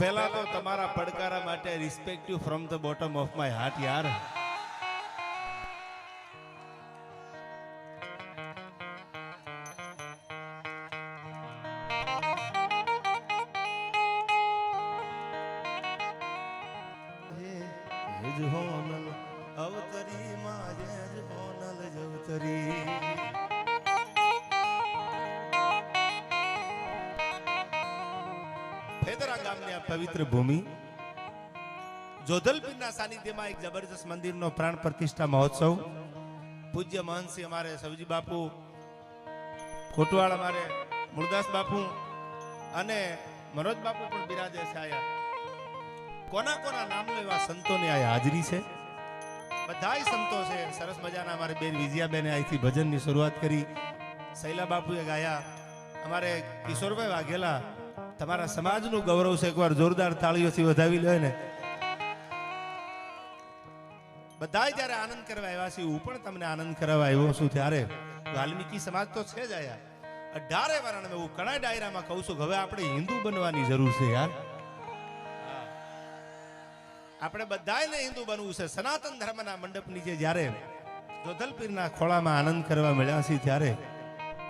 પહેલા તો તમારા પડકારા માટે respect you from the bottom of my heart યાર. અવતરી માં જે હોનલ જવતરી ફેદરા ગામની આ પવિત્ર ભૂમિ જોધલપીરના સાનિધ્યમાં એક જબરજસ્ત મંદિરનો પ્રાણ પ્રતિષ્ઠા મહોત્સવ. પૂજ્ય મહંતસિંહ અમારે સવજી બાપુ, કોટવાળ અમારે મુરદાસ બાપુ અને મનોજ બાપુ પણ બિરાજે છે. આયા કોના કોના નામ લેવા સંતોની આ હાજરી છે. બધાય સંતો છે. સરસ મજાના અમારે બેન વિજયાબેને અહીંથી ભજનની શરૂઆત કરી. શૈલા બાપુએ ગાયા. અમારે કિશોરભાઈ વાઘેલા, તમારા સમાજનું ગૌરવ છે, એકવાર જોરદાર તાળીઓથી વધાવી લે ને. બધાય જ્યારે આનંદ કરવા આવ્યા છે, હું પણ તમને આનંદ કરવા આવ્યો છું. ત્યારે વાલ્મીકી સમાજ તો છે જ આયા 18 વર્ષ. હું ઘણા ડાયરામાં કહું છું કે હવે આપણે હિન્દુ બનવાની જરૂર છે યાર. આપણે બધાને હિન્દુ બનવું છે. સનાતન ધર્મના મંડપ નીચે જ્યારે જોધલપીરના ખોળામાં આનંદ કરવા મળ્યા છે, ત્યારે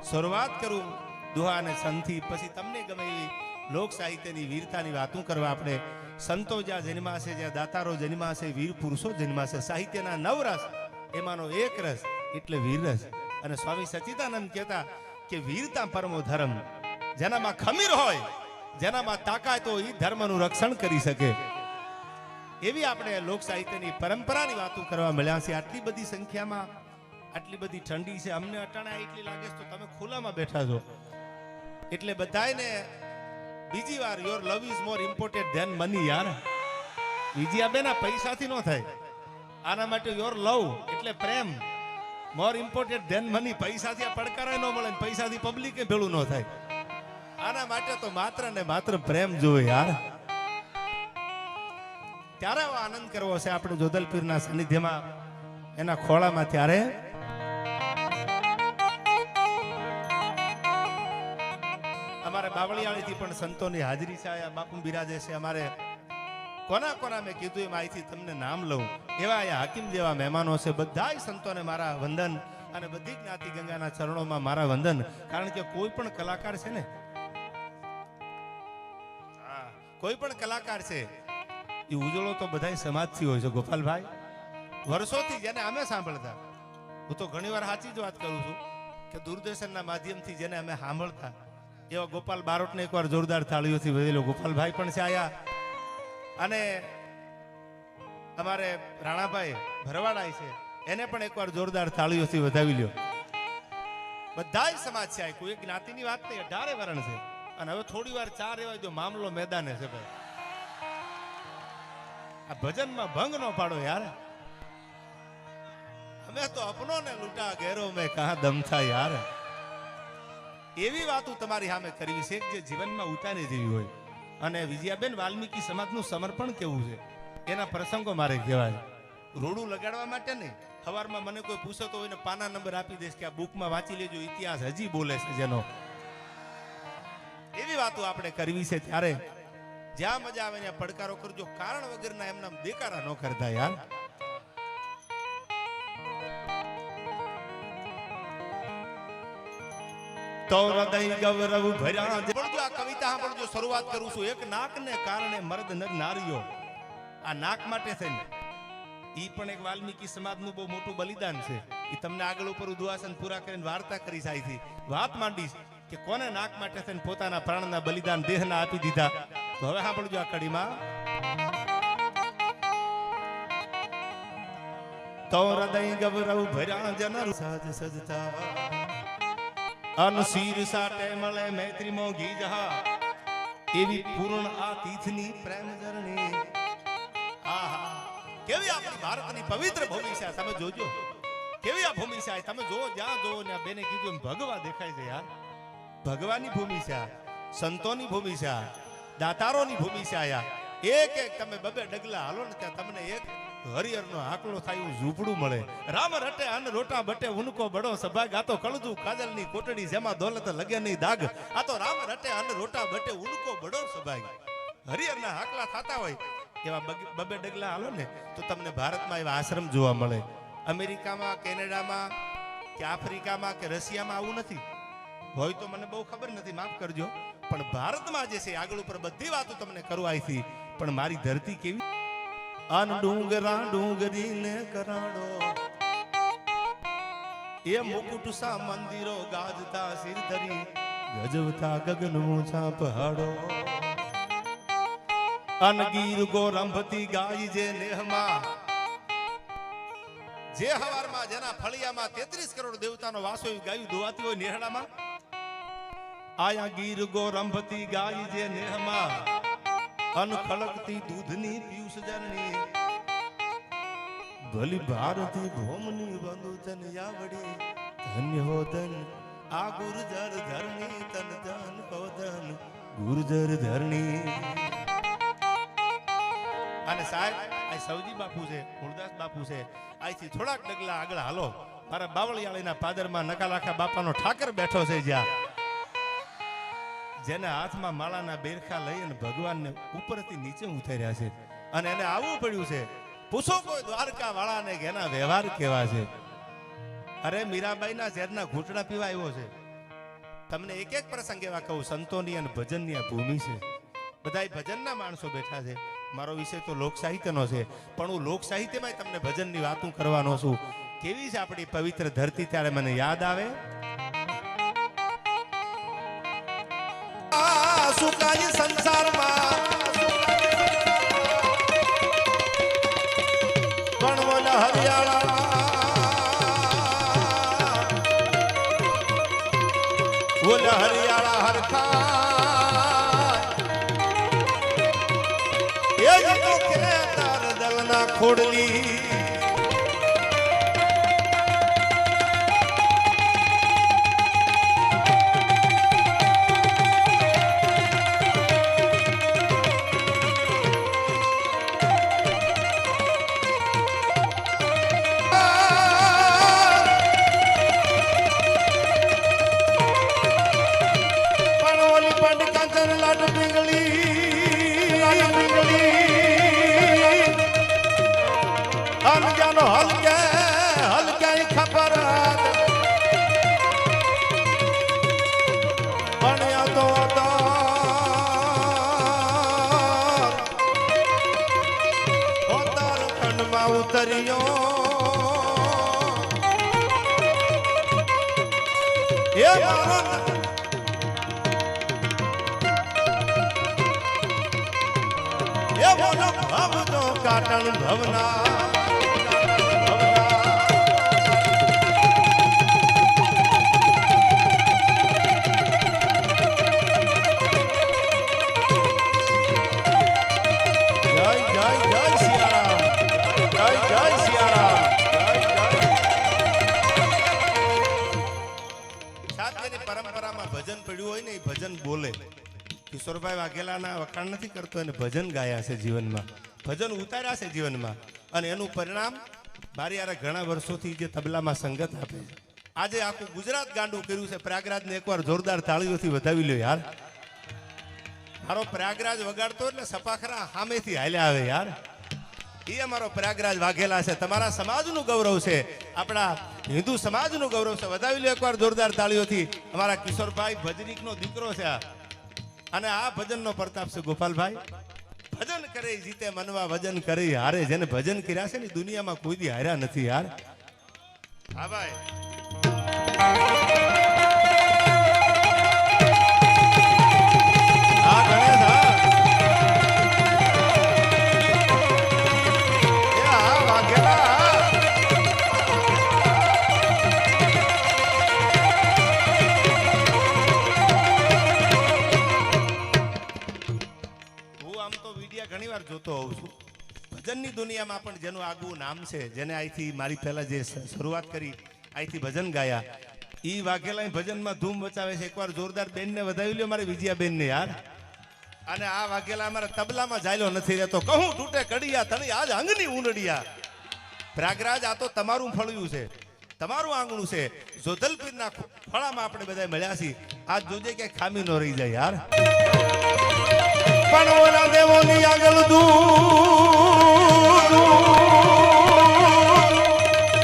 શરૂઆત કરું દુહા અને સંથી. પછી તમને ગમે એવી લોક સાહિત્યની વીરતાની વાતો કરવા. આપણે સંતો જ્યાં જન્મા છે, જ્યાં દાતારો જન્મા છે, વીર પુરુષો જન્મા છે, સાહિત્યના 9 રસ એમાંનો એક રસ એટલે વીર રસ. અને સ્વામી સચ્ચિદાનંદ કહેતા કે વીરતા પરમો ધર્મ. જેનામાં ખમીર હોય, જેનામાં તાકાત હોય, એ ધર્મનું રક્ષણ કરી શકે. એવી આપણે લોક સાહિત્યની પરંપરાની વાતો કરવા મળ્યા છે. આટલી બધી સંખ્યામાં, આટલી બધી ઠંડી છે. અમને અટાણે એટલી લાગે છે તો તમે ખુલ્લામાં બેઠા છો. એટલે બધાને બીજી વાર your love is more important than money યાર. વિજયાબેન આ પૈસાથી ન થાય. આના માટે યોર લવ એટલે પ્રેમ મોર ઇમ્પોર્ટન્ટ ધેન મની. પૈસાથી આ પડકારા ન મળે, પૈસાથી પબ્લિકે ભેળું ન થાય. આના માટે તો માત્ર ને માત્ર પ્રેમ જોવે યાર. ત્યારે આનંદ કરવો છે આપણે જોધલપીરના સાનિધ્યમાં, એના ખોળામાં. ત્યારે અમારે બાવળિયાળીથી પણ સંતોની હાજરી છે. આ બાપુ બિરાજે છે. અમારે કોના કોના મેં કીધું એમ અહીંથી તમને નામ લઉં એવા અહીંયા હાકીમ જેવા મહેમાનો છે. બધાય સંતોને મારા વંદન અને બધી જ્ઞાતિ ગંગાના ચરણોમાં મારા વંદન. કારણ કે કોઈ પણ કલાકાર છે ને, કોઈ પણ કલાકાર છે એ ઉજળો તો બધાય સમાજથી હોય છે ગોપાલભાઈ. વર્ષોથી જેને અમે સાંભળતા, હું તો ઘણી વાર સાચી જ વાત કરું છું કે દૂરદર્શનના માધ્યમથી જેને અમે સાંભળતા, એવા ગોપાલ બારોટને એકવાર જોરદાર તાળીઓથી વધેલો. ગોપાલભાઈ પણ છે આયા. અને અમારે રાણાભાઈ ભરવાડાઈ છે, એને પણ એકવાર જોરદાર તાળીઓથી વધાવી લ્યો. બધાય સમાજ છે. કોઈ જ્ઞાતિની વાત નહીં. 18 વર્ણ છે. અને હવે થોડી વાર ચા રેવા દો, મામલો મેદાને છે ભાઈ. આ ભજનમાં ભંગ નો પાડો યાર. અમે તો અપનો ને લૂટા ઘેરો મેં કહા દમ થા યાર. એવી વાતો તમારી સામે કરવી છે જે જીવનમાં ઉતારે જેવી હોય. અને વિજયાબેન, વાલ્મીકી સમાજનું સમર્પણ કેવું છે એના પ્રસંગો મારે કહેવાય. રોડું લગાડવા માટે નહીં. સવારમાં મને કોઈ પૂછે તો એને પાના નંબર આપી દઈશ કે આ બુકમાં વાંચી લેજો, ઇતિહાસ હજી બોલે છે જેનો. એવી વાતો આપણે કરવી છે. ત્યારે જ્યાં મજા આવે ત્યાં પડકારો કરજો. કારણ વગરના એમના દેકારા ન કરતા યાર. તો હૃદય ગૌરવ ભર્યા. આ કવિતા સાંભળજો. શરૂઆત કરું છું. એક નાકને કારણે મર્દ નર નારીઓ, આ નાક માટે થઈને ઈ પણ એક વાલ્મીકી સમાજનું બહુ મોટું બલિદાન છે. એ તમને આગળ ઉપર ઉદ્વાસન પૂરા કરીને વાર્તા કરી સાઈથી વાત માંડીશ કે કોને નાક માટે થઈને પોતાના પ્રાણના બલિદાન દેહના આપી દીધા. તો હવે સાંભળજો આ કડીમાં. તો હૃદય ગૌરવ ભર્યા જનર સજ સજતા, અન શીર સાટે મળે મૈત્રી મોંઘી જહા. એવી પૂર્ણ આ તીર્થની પ્રેમ જરણી. આહા, કેવી આપણી ભારતની પવિત્ર ભૂમિ છે. તમે જોજો કેવી આ ભૂમિ છે. તમે જો જ્યાં જો ને બેને કીધું એમ ભગવા દેખાય છે યાર. ભગવાનની ભૂમિ છે આ, સંતોની ભૂમિ છે આ, દાતારોની ભૂમિ છે આયા. એક એક તમે બબે ડગલા હાલો ને ત્યાં તમને એક હરિહરનો આકલો થાય એવું ઝૂંપડું મળે. રામ રટે અન્ન રોટા બટે ઉનકો બડો સભાગ. આ તો કળજુ કાજલની કોટડી જેમાં દોલત લગે નહીં દાગ. આ તો રામ રટે અન્ન રોટા બટે ઉનકો બડો સભાગ. હરિહરના હાકલા થતા હોય એવા બબે ડગલા હાલો ને તો તમને ભારતમાં એવા આશ્રમ જોવા મળે. અમેરિકામાં, કેનેડામાં કે આફ્રિકામાં કે રશિયામાં આવું નથી. હોય તો મને બહુ ખબર નથી, માફ કરજો. પણ ભારતમાં જે છે આગળ ઉપર બધી વાતો તમને કરવાયથી. પણ મારી ધરતી કેવી અન ડુંગરા ડુંગરીને કરાડો એ મુકુટ સા મંદિરો ગાજતા સિરધરી ગજવતા ગગન ઊંચા પહાડો અન ગીર ગોરંભતી ગાય જે નેહમાં જે હવારમાં જેના ફળિયામાં 33 કરોડ દેવતાનો વાસો ગાયું દોવાતી હોય નેહડામાં આયા ગીર ગોરંભતી ગાય જે નેહમાં અન ખળકતી દૂધની પિયુષ જરણી ભલી ભારતી ભોમની બંધુ તન યાવડી ધન્ય હો ધન આ ગુર્જર ધરણી તન ધન હો ધન ગુર્જર ધરણી. અને સાહેબ આ સૌજી બાપુ છે, મૂળદાસ બાપુ છે, અહીંથી થોડાક ડગલા આગળ હાલો મારા બાવળિયાળીના પાદરમાં નકાલાખા બાપાનો ઠાકર બેઠો છે જ્યાં જેના હાથમાં માળાના બેરખા લઈ અને ભગવાનને ઉપરથી નીચે ઉતાર્યા છે. અને એને આવવું પડ્યું છે. પૂછો કોઈ દ્વારકા વાળાને કે એના વ્યવહાર કેવા છે. અરે મીરાબાઈના ઝેરના ઘૂંટડા પીવા આવ્યો છે. તમને એક એક પ્રસંગ એવા કહું, સંતોની અને ભજનની આ ભૂમિ છે. બધા ભજનના માણસો બેઠા છે. મારો વિષય તો લોક સાહિત્યનો છે, પણ હું લોક સાહિત્યમાં તમને ભજનની વાતો કરવાનો છું. કેવી છે આપણી પવિત્ર ધરતી ત્યારે મને યાદ આવે સુકાય સંસારમાં પણ ઓલા હરિયાળા ઓલા હરિયાળા હરખા એ જ તો કે તાર દલના ખોડલી જાનો હલકે હલકે ખબર ભણ્યા તો તાર ખંડમાં ઉતર્યો એ મારો એ બોલો ભવ તો કાટણ ભવના પરંપરામાં ભજન પડ્યું હોય ને એ ભજન બોલે. કિશોરભાઈ વાઘેલાના વખાણ નથી કરતો, એને ભજન ગાયા છે જીવનમાં, ભજન ઉતાર્યા છે જીવનમાં. અને એનું પરિણામ મારી યાર ઘણા વર્ષોથી જે તબલામાં સંગત આપે છે. આજે આખું ગુજરાત ગાંડું કર્યું છે. પ્રયાગરાજને એકવાર જોરદાર તાળીઓથી વધાવી લ્યો યાર. મારો પ્રયાગરાજ વગાડતો એટલે સપાખરા સામેથી હાલ્યા આવે યાર. એ અમારો પ્રયાગરાજ વાઘેલા છે. તમારા સમાજનું ગૌરવ છે, આપણા હિન્દુ સમાજનું ગૌરવ છે. વધાવી લો એકવાર જોરદાર તાળીઓથી. અમારા કિશોરભાઈ ભજનીકનો દીકરો છે અને આ ભજનનો પ્રતાપ છે. ગોપાલભાઈ ભજન કરે જીતે મનવા ભજન કરે હારે. જેને ભજન કર્યા છે ને દુનિયામાં કોઈ દી હાર્યા નથી યાર. હા ભાઈ હા ગણેશ હા ઘણી વાર જોતો હોઉં છું. ભજનની દુનિયામાં પણ જેનું આગવું નામ છે, જેને અહીંથી મારી પહેલા જે શરૂઆત કરી અહીંથી ભજન ગાયા, એ વાઘેલા ભજનમાં ધૂમ મચાવે છે. એકવાર જોરદાર બેનને વધાવી લ્યો મારી વિજયાબેનને યાર. અને આ વાઘેલા અમારા તબલામાં જાયલો નથી રહેતો. કહું તૂટે કડિયા તણી આજ અંગની ઊંડડિયા. પ્રયાગરાજ આ તો તમારું ફળ્યું છે, તમારું આંગણું છે. જોધલપીરના ફળામાં આપણે બધા મળ્યા છીએ. આજ જોજે કે ખામી ન રહી જાય યાર. પણ ઓલા દેવોની આગળ દૂર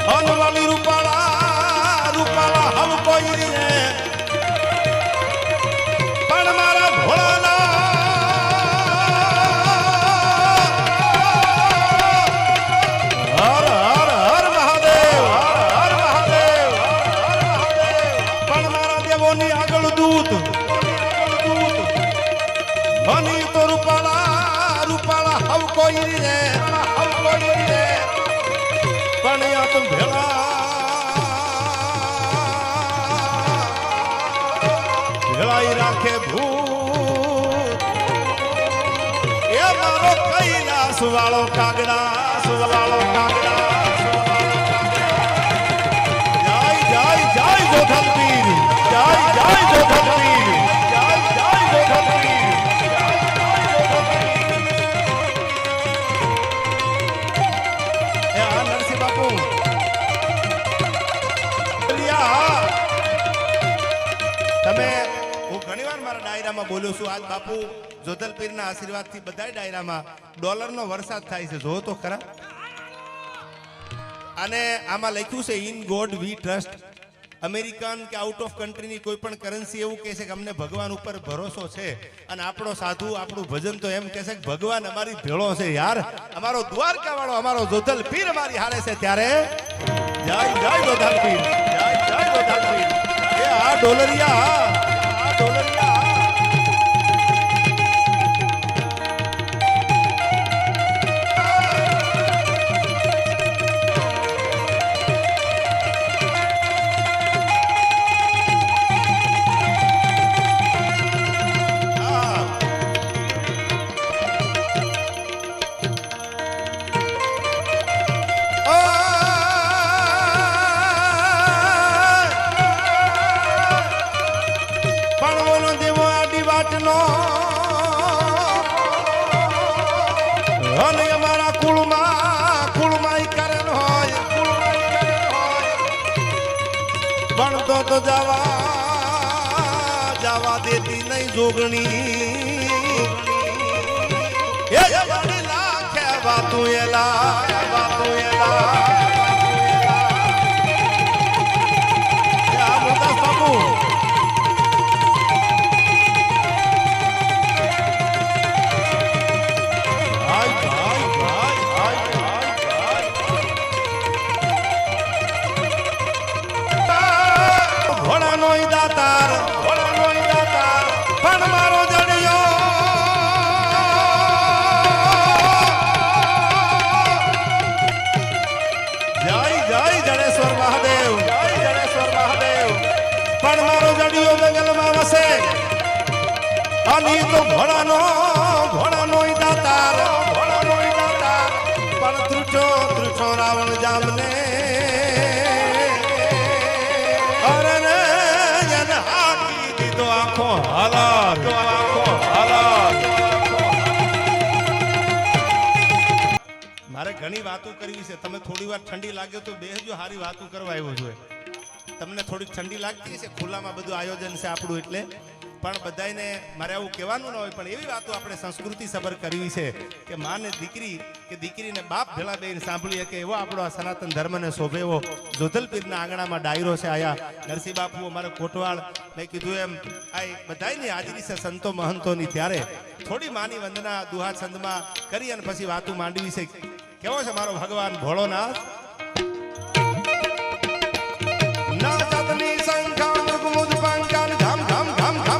હનવાલી રૂપાળા રૂપાળા હમ કોઈ રે પણ મારા ભોળાના હર હર હર મહાદેવ હર મહાદેવ પણ મારા દેવોની આગળ દૂત હની તો રૂપાળા રૂપાળા હવ કોઈ રે પણ આ તો ભેળાઈ રાખે ભૂત એ મારો કૈલાસ વાળો કાગડા જય જય જય ગોધલ પીર જય જય ગોધલ પીર જય જય ગોધલ પીર નરસિંહ બાપુ તમે હું ઘણીવાર મારા ડાયરામાં બોલ્યો છું આજ બાપુ જોધલ પીરના આશીર્વાદથી બધા ડાયરામાં ડોલરનો વરસાદ થાય છે જો તો ખરા અને આમાં લખ્યું છે in God V trust American કે આઉટ ઓફ કન્ટ્રીની કોઈ પણ કરન્સી એવું કહે છે કે અમને ભગવાન ઉપર ભરોસો છે અને આપણો સાધુ આપણું ભજન તો એમ કહે છે કે ભગવાન અમારી ભેળો છે યાર અમારો દ્વારકા વાળો અમારો જોધલ પીર અમારી હારે છે ત્યારે જય જય જોધલ પીર જય જય જોધલ પીર એ આ ડોલરિયા તો જવા દેતી નહીં જોગણી એ લાખે વાતું એલા બાપુ દાતાર પણ મારો જડિયો જય જય જડેશ્વર મહાદેવ પણ મારો જડિયો જંગલમાં વસે અલી તો ઘોડાનો દાતાર પણ ત્રુચો રાવણ જામને મારે ઘણી વાતો કરવી છે તમે થોડી વાર ઠંડી લાગે તો બેસજો હારી વાતો કરવા આવ્યો છું તમને થોડી ઠંડી લાગતી છે ખુલ્લામાં બધું આયોજન છે આપણું એટલે પણ બધાને મારે આવું કહેવાનું ન હોય પણ એવી વાતો આપણે સંસ્કૃતિ સબર કરવી છે કે માને દીકરી કે દીકરીને બાપ ભેળા બેન સાંભળીએ કે એવો આપણો આ સનાતન ધર્મને શોભે એવો જોધલ પીરના આંગણામાં ડાયરો છે આયા નરસિંહ બાપુ અમારે કોટવાળ મેં કીધું એમ આ બધાની હાજરી છે સંતો મહંતોની ત્યારે થોડી માની વંદના દુહા છંદમાં કરી અને પછી વાતો માંડવી છે કેવો છે મારો ભગવાન ભોળોનાથ ના જાતની સંખ્યા મૃગમુદ પાંચાલ ધામ ધામ ધામ ધામ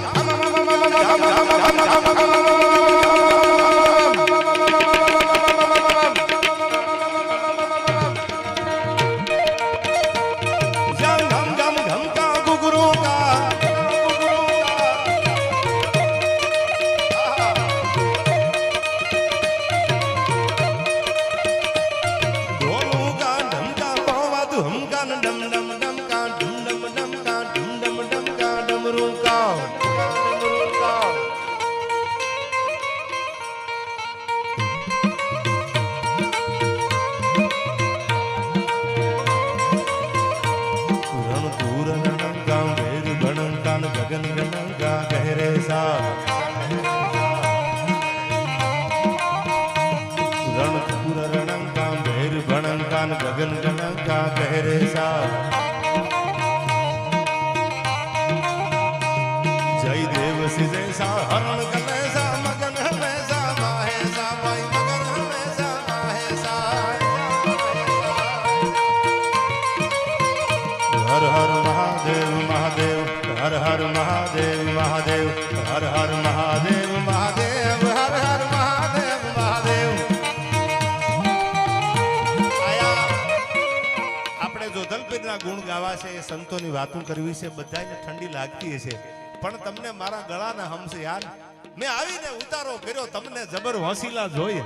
गगन गणका गहरे सा जय देव सिजे सा हरण गले सा मगन हमें सा माहे सा भाई मगन हमें सा माहे सा हर हर महादेव महादेव हर हर महादेव महादेव हर हर महादेव महादेव हर हर महादेव महादेव आया આપણે જો દલપીરના ગુણ ગાવા છે સંતોની વાતો કરવી છે બધાને ઠંડી લાગતી હશે પણ તમને મારા ગળાના હમશે યાર મેં આવીને ઉતારો કર્યો તમને જબર વસીલા જોઈએ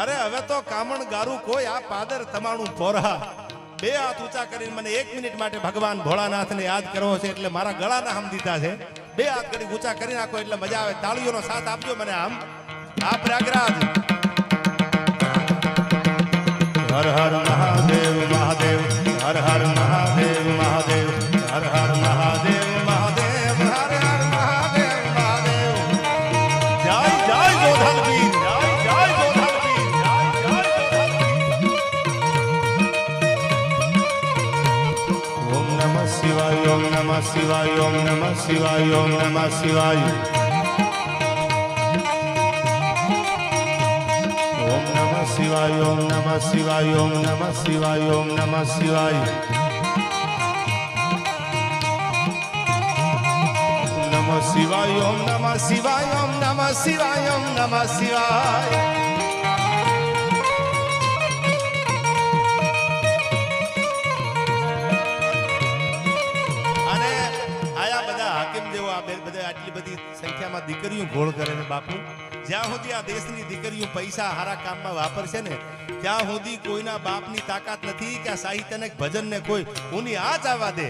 અરે હવે તો કામણ ગારું કોઈ આ પાદર તમારું પોરા બે હાથ ઊંચા કરીને મને 1 મિનિટ માટે ભગવાન ભોળાનાથને યાદ કરવો છે એટલે મારા ગળાના હમ દીધા છે બે હાથ કરી ઊંચા કરી નાખો એટલે મજા આવે તાળીઓનો સાથ આપજો મને આમ આ પ્રયાગરાજ હર હર મહાદેવ મહાદેવ હર હર મહાદેવ મહાદેવ હર હર મહાદેવ મહાદેવ હર હર મહાદેવ મહાદેવ જય જય ગોધલવીર જય જય ગોધલવીર જય જય ગોધલવીર ઓમ નમઃ શિવાય ઓમ નમઃ શિવાય ઓમ નમઃ શિવાય ઓમ નમઃ શિવાય ઓમ નમઃ શિવાય ઓમ નમઃ શિવાય ઓમ નમઃ શિવાય ઓમ નમઃ શિવાય નમઃ શિવાય ઓમ નમઃ શિવાય ઓમ નમઃ શિવાય ઓમ નમઃ શિવાય અને આયા બધા હાકીમ જેવો આ બધા આટલી બધી સંખ્યામાં દીકરીઓ ગોળ કરે છે બાપુ જ્યાં સુધી આ દેશની દીકરીઓ પૈસા હારા કામમાં વાપરશે ને ત્યાં સુધી કોઈના બાપની તાકાત નથી કે આ સાહિત્યને ભજનને કોઈ ઊની આજ આવવા દે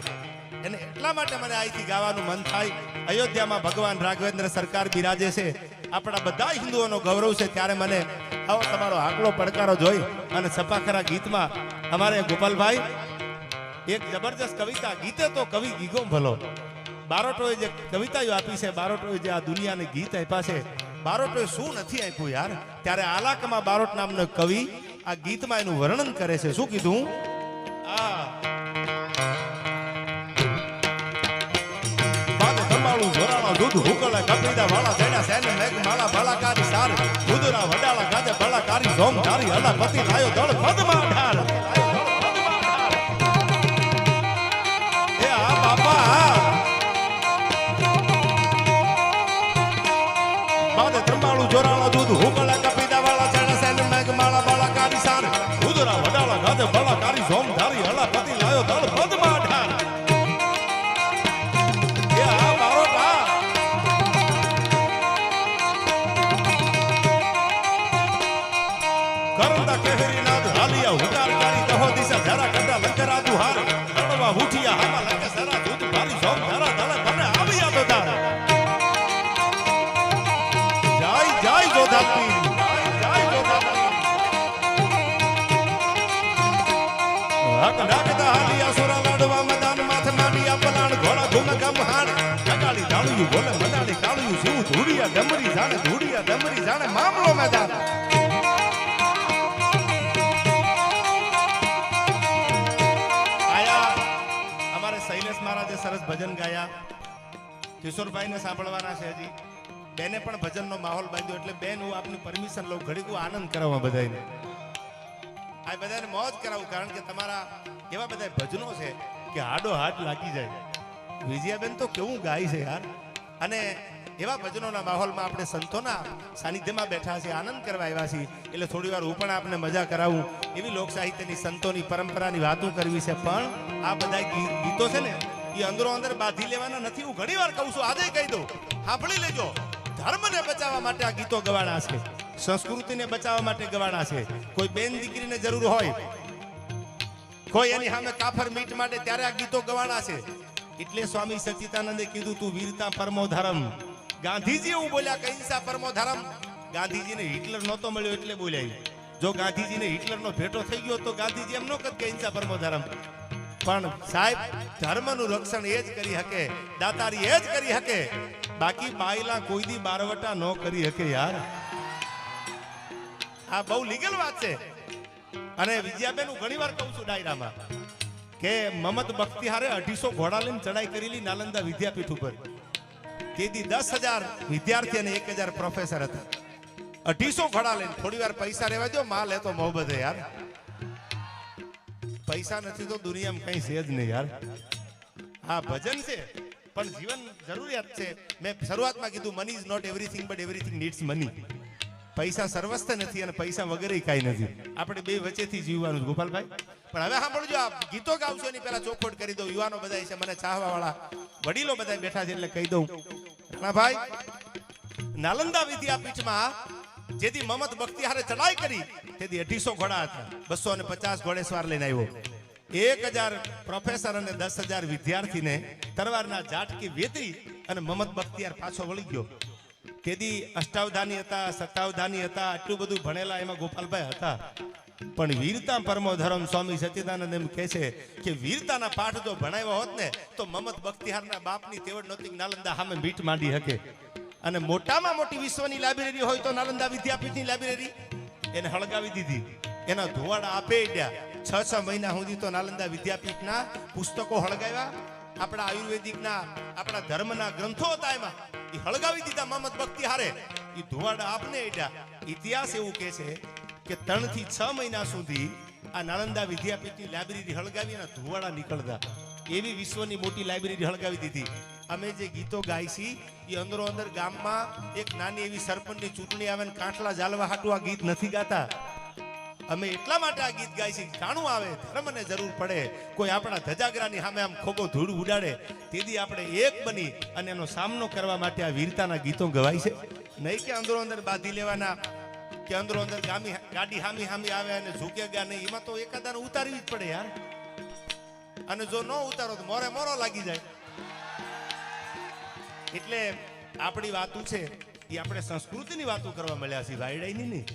એને એટલા માટે મને અહીંથી ગાવાનું મન થાય અયોધ્યામાં ભગવાન રાઘવેન્દ્ર સરકાર બિરાજે છે આપણા બધા હિન્દુઓનો ગૌરવ છે ત્યારે મને આવો તમારો આકલો પડકારો જોઈ અને સપાખરા ગીતમાં અમારે ગોપાલભાઈ એક જબરજસ્ત કવિતા ગીતે તો કવિ ગીગો ભલો બારોટોએ જે કવિતાઓ આપી છે બારોટોએ જે આ દુનિયાને ગીત આપ્યા છે બારોટોએ શું નથી આપ્યું યાર ત્યારે આલાકમાં બારોટ નામનો કવિ આ ગીતમાં એનું વર્ણન કરે છે શું કીધું આ બાદ ધમાળું જોરાળા દૂધ હુકળે કપીદા વાળા જેડા સેન મેઘ માળા ભલાકારી સાર ઉદરા વડાળા ગાજે ભલાકારી જોમ ધારી અલા પતિ લાયો દળ પદમાં ઢાર એ આ બાપા બાદ ધમાળું જોરાળા દૂધ હુકળે કપીદા વાળા જેડા સેન મેઘ માળા ભલાકારી સાર ઉદરા વડાળા ગાજે ભલાકારી જોમ ધારી અલા પતિ લાયો દળ પદમાં ઢાર કરંદા કેહરી નાદ હાલિયા હુકારકારી દહો દિશા જરા કંડા લંકરા દુહાર રણવા ઉઠિયા હામા લંકે સરા દૂત ભારી સોમ ધરા ધરા તને આવ્યા તો તાર જય જય ગોધાપી જય જય ગોધાપી હક ડાકતા હાલિયા સુરા લાડવા મેદાન માથ માંડિયા પલાણ ઘોડા ધૂમ ગમહાણ જગાડી ધાળિયું બોલે મદાડી કાળિયું શિવ ધૂડિયા ડમરી જાણે મામલો મેદાન શૈલેષ મહારાજે સરસ ભજન ગાયા કિશોરભાઈને સાંભળવાના છે હજી બેને પણ ભજનનો માહોલ બાંધ્યો એટલે બેન હું આપની પરમિશન લઉં ઘડીક આનંદ કરાવવા બધાને આ બધાને મોજ કરાવું કારણ કે તમારા એવા બધા ભજનો છે કે હાડો હાડ લાગી જાય વિજયાબેન તો કેવું ગાય છે યાર અને એવા ભજનોના માહોલમાં આપણે સંતોના સાનિધ્યમાં બેઠા છે આનંદ કરવા આવ્યા છીએ એટલે થોડી વાર હું પણ આપને મજા કરાવું એવી લોક સાહિત્યની સંતોની પરંપરાની વાતો કરવી છે પણ આ બધા ગીતો છે ને એ અંદરો અંદર બાંધી લેવાના નથી હું ઘણી વાર કહું છું આજે કહી દઉં સાંભળી લેજો ધર્મને બચાવવા માટે આ ગીતો ગવાના છે સંસ્કૃતિને બચાવવા માટે ગવાના છે કોઈ બેન દીકરીને જરૂર હોય કોઈ એની સામે કાફર મીટ માટે ત્યારે આ ગીતો ગવાના છે એટલે સ્વામી સચ્ચિદાનંદે કીધું તું વીરતા પરમો ધર્મ ગાંધીજી એવું બોલ્યા કે અહિંસા પરમો ધર્મ ગાંધીજીને હિટલર નહોતો મળ્યો એટલે બોલ્યા જો ગાંધીજીને હિટલરનો ભેટો થઈ ગયો તો ગાંધીજી એમ ન કહેત કે અહિંસા પરમો ધર્મ પણ સાહેબ ધર્મનું રક્ષણ એ જ કરી શકે દાતારી એ જ કરી શકે બાકી બાયલા કોઈ દી બારવટા ન કરી શકે યાર આ બહુ લીગલ વાત છે અને વિજયાબેન હું ઘણી વાર કહું છું ડાયરામાં કે મમત બખ્તિયારે 250 ઘોડા લઈને ચડાઈ કરેલી નાલંદા વિદ્યાપીઠ ઉપર. તેથી 10,000 વિદ્યાર્થી અને 1,000 પ્રોફેસર હતા. 250 ઘોડા લઈને. થોડી વાર પૈસા રહેવા દો, માલ હે તો મોહબ્બત હે યાર. પૈસા નથી તો દુનિયામાં કઈ છે જ નહીં યાર. હા ભજન છે પણ જીવન જરૂરિયાત છે. મેં શરૂઆતમાં કીધું money is not everything but everything needs money. પૈસા સર્વસ્થ નથી અને પૈસા વગેરે કાંઈ નથી. આપણે બે વચ્ચેથી જીવવાનું છે ગોપાલભાઈ. પણ હવે સાંભળજો, આ ગીતો ગાવશો એની પહેલા ચોખવટ કરી દઉં. યુવાનો બધા છે, મને ચાહવા વાળા વડીલો બધા બેઠા છે એટલે કહી દઉં. રાણાભાઈ, નાલંદા વિદ્યાપીઠમાં જેથી મમત બખ્તિયારે ચડાઈ કરી તેથી 250 ઘોડા હતા. 250 ઘોડેસવાર લઈને આવ્યો. 1,000 પ્રોફેસર અને 10,000 વિદ્યાર્થીને તરવારના ઝાટકી વેતરી અને મમત બખ્તિયાર પાછો વળી ગયો. તેથી અષ્ટાવધાની હતા, સત્તાવધાની હતા, આટલું બધું ભણેલા એમાં ગોપાલભાઈ હતા. પણ વીરતા પરમો ધર્મ સ્વામી સચ્ચિદાનંદ એમ કહે છે કે વીરતાના પાઠ જો ભણાવ્યા હોત ને તો મમત બખ્તિયારના બાપની તેવડ નહોતી નાલંદા સામે મીટ માંડી શકે. અને મોટામાં મોટી વિશ્વની લાઇબ્રેરી હોય તો નાલંદા વિદ્યાપીઠની લાઇબ્રેરી એને હળગાવી દીધી. એના ધુવાડા આપે ગયા. 6 મહિના સુધી તો નાલંદા વિદ્યાપીઠના પુસ્તકો હળગાવ્યા. આપણા આયુર્વેદિકના, આપણા ધર્મના ગ્રંથો હતા એમાં એ હળગાવી દીધા મમત બખ્તિયારે. એ ધુવાડા આપને એડ્યા. ઇતિહાસ એવું કહે છે કે 3 થી 6 મહિના સુધી આ નાલંદા વિદ્યાપીઠની લાઇબ્રેરી હળગાવી અને ધુવાડા નીકળતા. એવી વિશ્વની મોટી લાઇબ્રેરી હળગાવી દીધી. અમે જે ગીતો ગાઈશી એ અંદરો અંદર ગામમાં એક નાની એવી સરપંચની ચૂંટણી આવે ને કાંઠલા જાલવા હાટું આ ગીત નથી ગાતા. અમે એટલા માટે આ ગીત ગાઈશી, જાણું આવે ધર્મને જરૂર પડે, કોઈ આપણા ધજાગરાની સામે આમ ખોબો ધૂળ ઉડાડે તેથી આપણે એક બની અને એનો સામનો કરવા માટે આ વીરતાના ગીતો ગવાય છે. નહીં કે અંદરો અંદર બાંધી લેવાના કે અંદરો અંદર ગાડી હામી હામી આવે અને ઝૂકે ગયા નહીં. એમાં તો એકાદાને ઉતારવી જ પડે યાર. અને જો ન ઉતારો તો મોરે મોરો લાગી જાય. એટલે આપણી વાતો છે એ આપણે સંસ્કૃતિની વાતો કરવા મળ્યા છીએ, વાયડાઈની નહીં.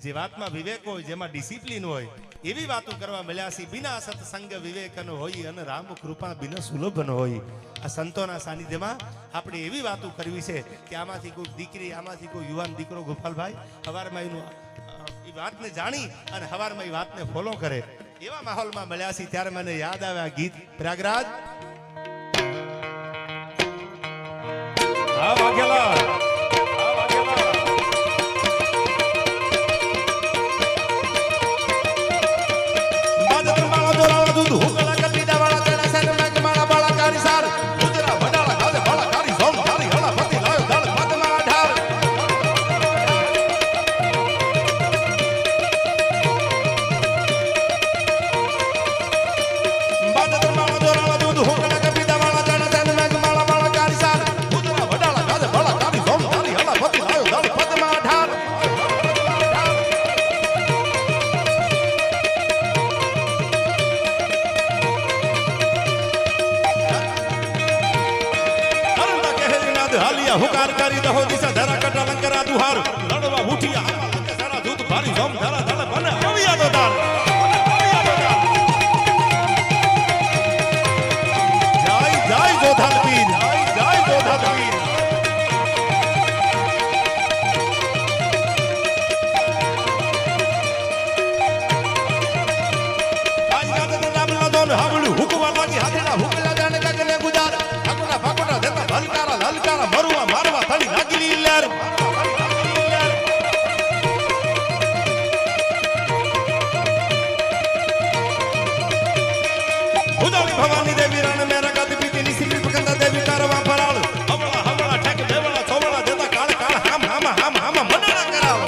જે વાતમાં વિવેક હોય, જેમાં ડિસિપ્લિન હોય એવી વાતો કરવા મળ્યા છીએ. બિના સત્સંગ વિવેકનો હોય અને રામ કૃપા બિના સુલભનો હોય. આ સંતોના સાનિધ્યમાં આપણે એવી વાતો કરવી છે કે આમાંથી કોઈ દીકરી, આમાંથી કોઈ યુવાન દીકરો ગોપાલભાઈ હવારમાં એનું એ વાતને જાણી અને હવારમાં એ વાતને ફોલો કરે. એવા માહોલમાં મળ્યા છીએ ત્યારે મને યાદ આવે આ ગીત પ્રયાગરાજ. આ વાઘેલા હુકાર કરી દહો દિશા ધરા કટા લંકરા દુહાર લડવા ઉઠિયા આવા લંકે સારા દૂત ભારી જોમ ધરા ધરા બને આવ્યા તો તાર. જય જય જોધાર પીર, જય જય જોધાર પીર. આજ ગાદના નામના દોન હાવળું હુકવા લાગી હાથીના હુકલા જાણે કાગને ગુજાર આગોના ફાકોના દેતા હલકારા હલકારા મરવા મારવા થડી લાગી લેર. ઉદાળી ભવાની દેવી રણ મેરા ગાદી પીતી નિસી પકંદા દેવી કારવા ફરાળ હવળા હવળા ઠેક દેવળા છોવળા દેતા કાળ કાળ હામ હામ હામ હામ મનડા કરાવ.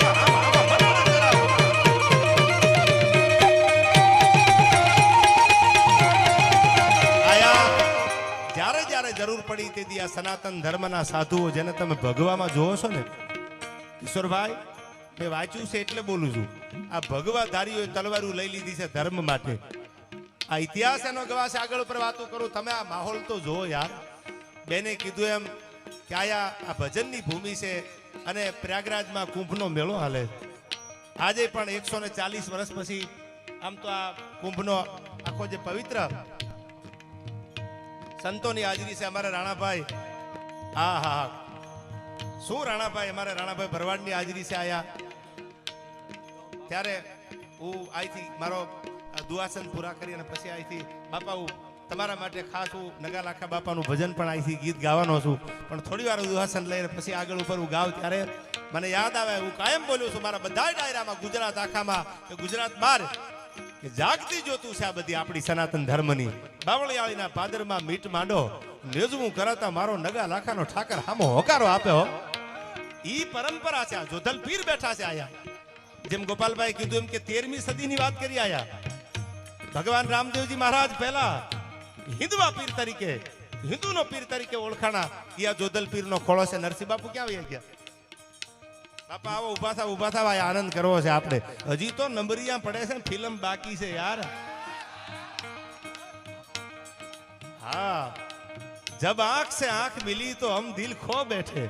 જરૂર પડી તેથી આ સનાતન ધર્મના સાધુઓ જેને તમે ભગવામાં જોવો છો ને કિશોરભાઈ, મેં વાંચ્યું છે એટલે બોલું છું. આ ભગવાધારીઓએ તલવારો લઈ લીધી છે ધર્મ માટે. આ ઇતિહાસ એનો ગવાહ છે. આગળ ઉપર વાતો કરું, તમે આ માહોલ તો જોવો યાર. બેને કીધું એમ કે આ ભજનની ભૂમિ છે અને પ્રયાગરાજમાં કુંભનો મેળો હાલે. આજે પણ 140 વર્ષ પછી આમ તો આ કુંભનો આખો જે પવિત્ર સંતોની હાજરી છે. અમારા રાણાભાઈ, હા હા શું રાણાભાઈ, અમારા રાણાભાઈ ભરવાડની હાજરી છે આયા. ત્યારે હું અહીંથી મારો દુઆસન પૂરા કરી અને પછી અહીંથી બાપા હું તમારા માટે ખાસ હું નગાલાખા બાપાનું ભજન પણ અહીંથી ગીત ગાવાનો છું, પણ થોડી વાર દુઆસન લઈને પછી આગળ ઉપર હું ગાવ ત્યારે મને યાદ આવે, હું કાયમ બોલું છું મારા બધા ડાયરામાં, ગુજરાત આખામાં કે ગુજરાત બહાર, કે જાગતી જોતું છે આ બધી આપણી સનાતન ધર્મની. બાવળિયાળીના પાદરમાં મીટ માંડો નેજવું કરાતા મારો નગા લાખાનો ઠાકર હામો હોકારો આપ્યો. ઈ પરંપરા છે. આ જોધલ પીર બેઠા છે આયા, જેમ ગોપાલભાઈ કીધું એમ કે 13મી સદીની વાત કરી આયા. ભગવાન રામદેવજી મહારાજ પહેલા હિન્દવા પીર તરીકે, હિન્દુનો પીર તરીકે ઓળખાણા. ઈ આ જોધલ પીરનો ખોળો છે. નરસિંહ બાપુ ક્યાં વહી ગયા? બાપા આવો, ઉભા થાવ, આનંદ કરવો છે આપણે. હજી તો નંબરિયા પડે છે, ફિલ્મ બાકી છે યાર. हाँ, जब आंख से आंख मिली तो हम दिल खो बैठे,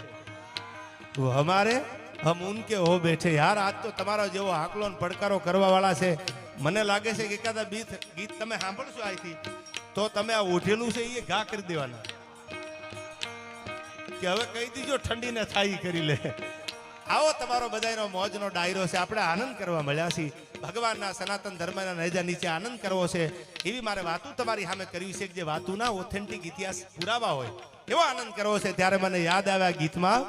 वो हमारे हम उनके हो बैठे. यार आज तो તમારો જેવો આકલો ને પડકારો કરવા વાળા છે. મને લાગે છે કે એકાદા ગીત તમે સાંભળશો અહીંથી તો તમે આ ઓઢેલું છે એ ઘા કરી દેવાના, કે હવે કહી દીજો ઠંડીને થાય કરી લે. આવો તમારો બધાનો મોજનો ડાયરો છે. આપણે આનંદ કરવા મળ્યા છીએ. ભગવાનના સનાતન ધર્મના નેજા નીચે આનંદ કરવો છે. એવી મારે વાતું તમારી સામે કરવી છે કે જે વાતુના ઓથેન્ટિક ઇતિહાસ પુરાવા હોય એવો આનંદ કરવો છે. ત્યારે મને યાદ આવ્યા ગીતમાં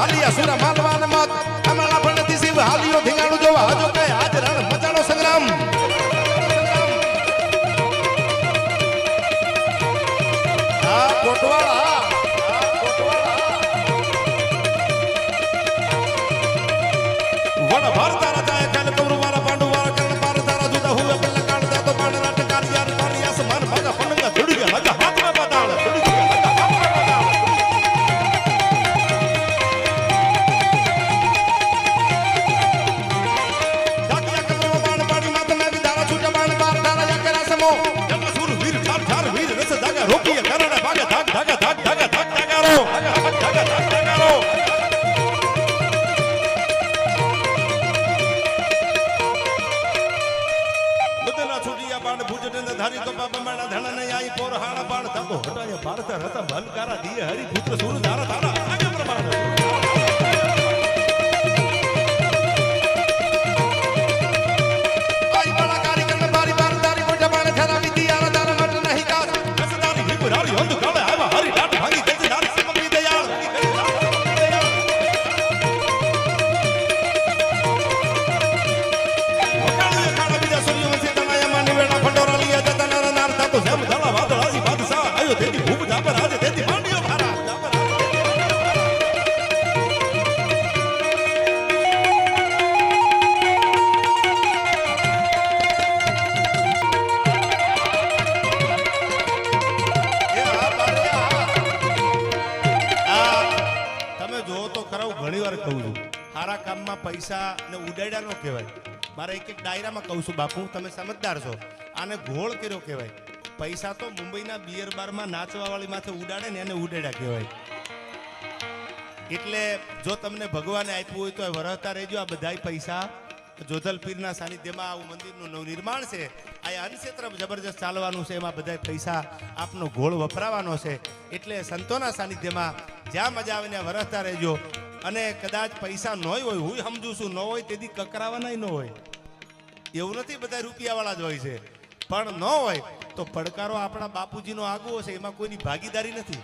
હાલિયા સુરા માલવાન માત અમારા ભણતી શિવ હાલિયો ધીંગાણું જોવા આજો કે આજ રણ મચાણો સંગ્રામ. આ કોટવાળા વણ ભારતા રાજા કાલ કૌરવ વાળા પાંડુ વાળા કરણ પાર તારા જુદા હુએ પલ્લા કાળ દા તો પાણ રાટ કાળ યાર પાણિયા સમાન ભાગા ફણંગા ધુડી ગયા લગા હાથમાં પાતાળ ધુડી ગયા રોકીએ કરણે ભાગે ધાક ધાક ધાક ધાક ધાક ધાકારો ધાક ધાક ધાકારો. બુદ્ધના છૂટિયા બાણ ભુજને ધારી તો બાબમાના ધણને આઈ પોર હાણા બાણ ધકો હટાયા ભારત રતા ભલકારા દીએ હરી પુત્ર સુર ધારા ધારા આગે પ્રમાણ. આઈ બડા કારીગર બારી બાર દારી મોટા બાણ થરાવી દિયારા ધારા મટ નહીં કા રાળી અંધ કાળે આવા હરી ડાટ ભાંગી ગઈ દાર સમગી દયાળ. વકાળે ખાડા બીજા સૂર્યવંશી તનાયા માની વેણા ફંડોરા લીયા જતા નારા નાર થાતો જેમ ધળા વાદળ આજી બાદશાહ આયો તેની ભૂપ જાપર આજે તેની માંડીઓ ભારા. ઘણી વાર કહું છું સારા કામમાં પૈસા ને ઉડાડ્યા ન કહેવાય. મારે એક ડાયરામાં કહું છું બાપુ તમે સમજદાર છો, આને ઘોળ કર્યો કહેવાય. પૈસા તો મુંબઈના બિયર બારમાં નાચવા વાળી માથે ઉડાડે ને એને ઉડાડ્યા કહેવાય. એટલે જો તમને ભગવાને આપ્યું હોય તો વરસતા રહેજો. આ બધા પૈસા જોધલ પીરના સાનિધ્યમાં આવું મંદિરનું નવનિર્માણ છે, આ અનક્ષેત્ર જબરજસ્ત ચાલવાનું છે, એમાં બધા પૈસા આપનો ઘોળ વપરાવાનો છે. એટલે સંતોના સાનિધ્યમાં જ્યાં મજા આવે ને વરસતા રહેજો. અને કદાચ પૈસા ન હોય, હું સમજુ છું, ન હોય તેથી કકરાવાના ન હોય એવું નથી, બધા રૂપિયાવાળા જ હોય છે. પણ ન હોય તો પડકારો આપણા બાપુજીનો આગવો છે, એમાં કોઈની ભાગીદારી નથી.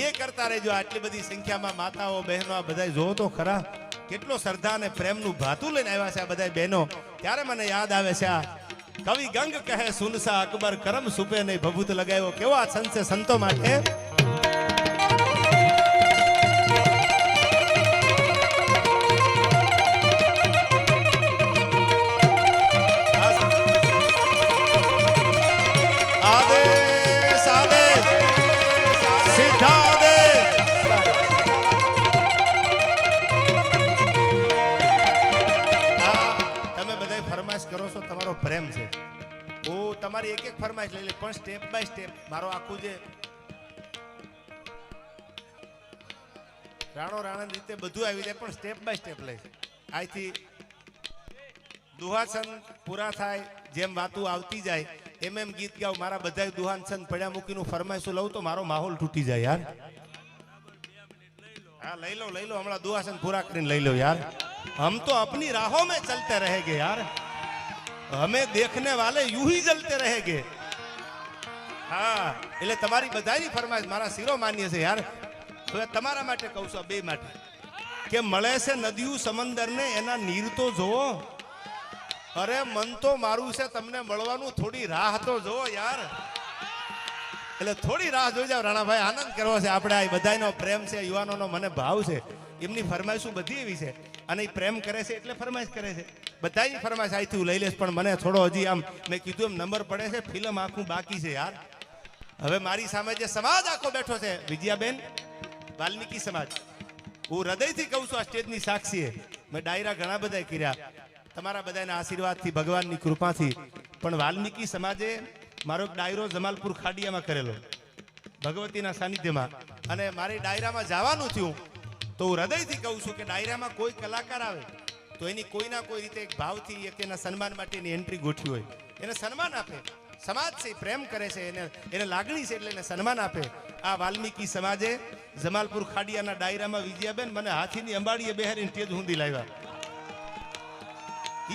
એ કરતા રહેજો. આટલી બધી સંખ્યામાં માતાઓ બહેનો આ બધા જોવો તો ખરા કેટલો શ્રદ્ધા અને પ્રેમનું ભાતું લઈને આવ્યા છે આ બધા બહેનો. ત્યારે મને યાદ આવે છે આ કવિ ગંગ કહે સુનસા અકબર કરમ સુપે નહીં ભભૂત લગાવ્યો. કેવો આ સંત છે સંતો માટે. કરો છો તમારો પ્રેમ છે. હું તમારી એક એક ફરમાઈશ લઈ લે, પણ સ્ટેપ બાય સ્ટેપ મારો આખું જે રાણો રાણા રીતે બધું આવી જાય, પણ સ્ટેપ બાય સ્ટેપ લઈશ. અહીંથી દુહાસન પૂરા થાય જેમ વાતું આવતી જાય એમ ગીત ગાવ. મારા બધા દુહાસન પડ્યા મૂકીનું ફરમાઈશું લઉં તો મારો માહોલ તૂટી જાય યાર. हाँ लई लो हमारा दुआसन पूरा કરીને લઈ લો यार. हम तो अपनी राहों में चलते रहेंगे यार, हमें देखने वाले यूं ही जलते रहेंगे. हाँ એટલે તમારી બધાની ફરમાઈશ મારા શિરો માન્ય છે યાર. હવે તમારા માટે કહું છું, બે માટે, કે મળે છે નદીયું સમંદર ને એના નીર તો જોવો. અરે મન તો મારું છે તમને મળવાનું, થોડી રાહ તો જોવો યાર. એટલે થોડી રાહ જોઈ જાવ રાણાભાઈ, આનંદ કરવો છે આપણે. આ બધાનો પ્રેમ છે, યુવાનોનો મને ભાવ છે, એમની ફરમાઈશું બધી એવી છે અને એ પ્રેમ કરે છે એટલે ફરમાઈશ કરે છે. બધાની ફરમાઈશ અહીંથી હું લઈ લઈશ, પણ મને થોડો હજી આમ મેં કીધું એમ નંબર પડે છે, ફિલ્મ આખું બાકી છે યાર. હવે મારી સામે જે સમાજ આખો બેઠો છે, વિજયાબેન વાલ્મીકી સમાજ, હું હૃદયથી કહું છું, આ સ્ટેજની સાક્ષીએ મેં ડાયરા ઘણા બધા કર્યા તમારા બધાના આશીર્વાદથી, ભગવાનની કૃપાથી, પણ વાલ્મીકી સમાજે મારો એક ડાયરો જમાલપુર ખાડિયામાં કરેલો ભગવતીના સાનિધ્યમાં, અને મારી ડાયરામાં જવાનું થયું તો હું હૃદયથી કહું છું કે ડાયરામાં કોઈ કલાકાર આવે તો એની કોઈના કોઈ રીતે એક ભાવથી એક એના સન્માન માટેની એન્ટ્રી ગોઠવી હોય, એને સન્માન આપે. સમાજ છે, પ્રેમ કરે છે, એને લાગણી છે એટલે એને સન્માન આપે. આ વાલ્મીકી સમાજે જમાલપુર ખાડિયાના ડાયરામાં વિજયાબેન મને હાથીની અંબાડીએ બેહારીને તેજ હુંદી લાવ્યા.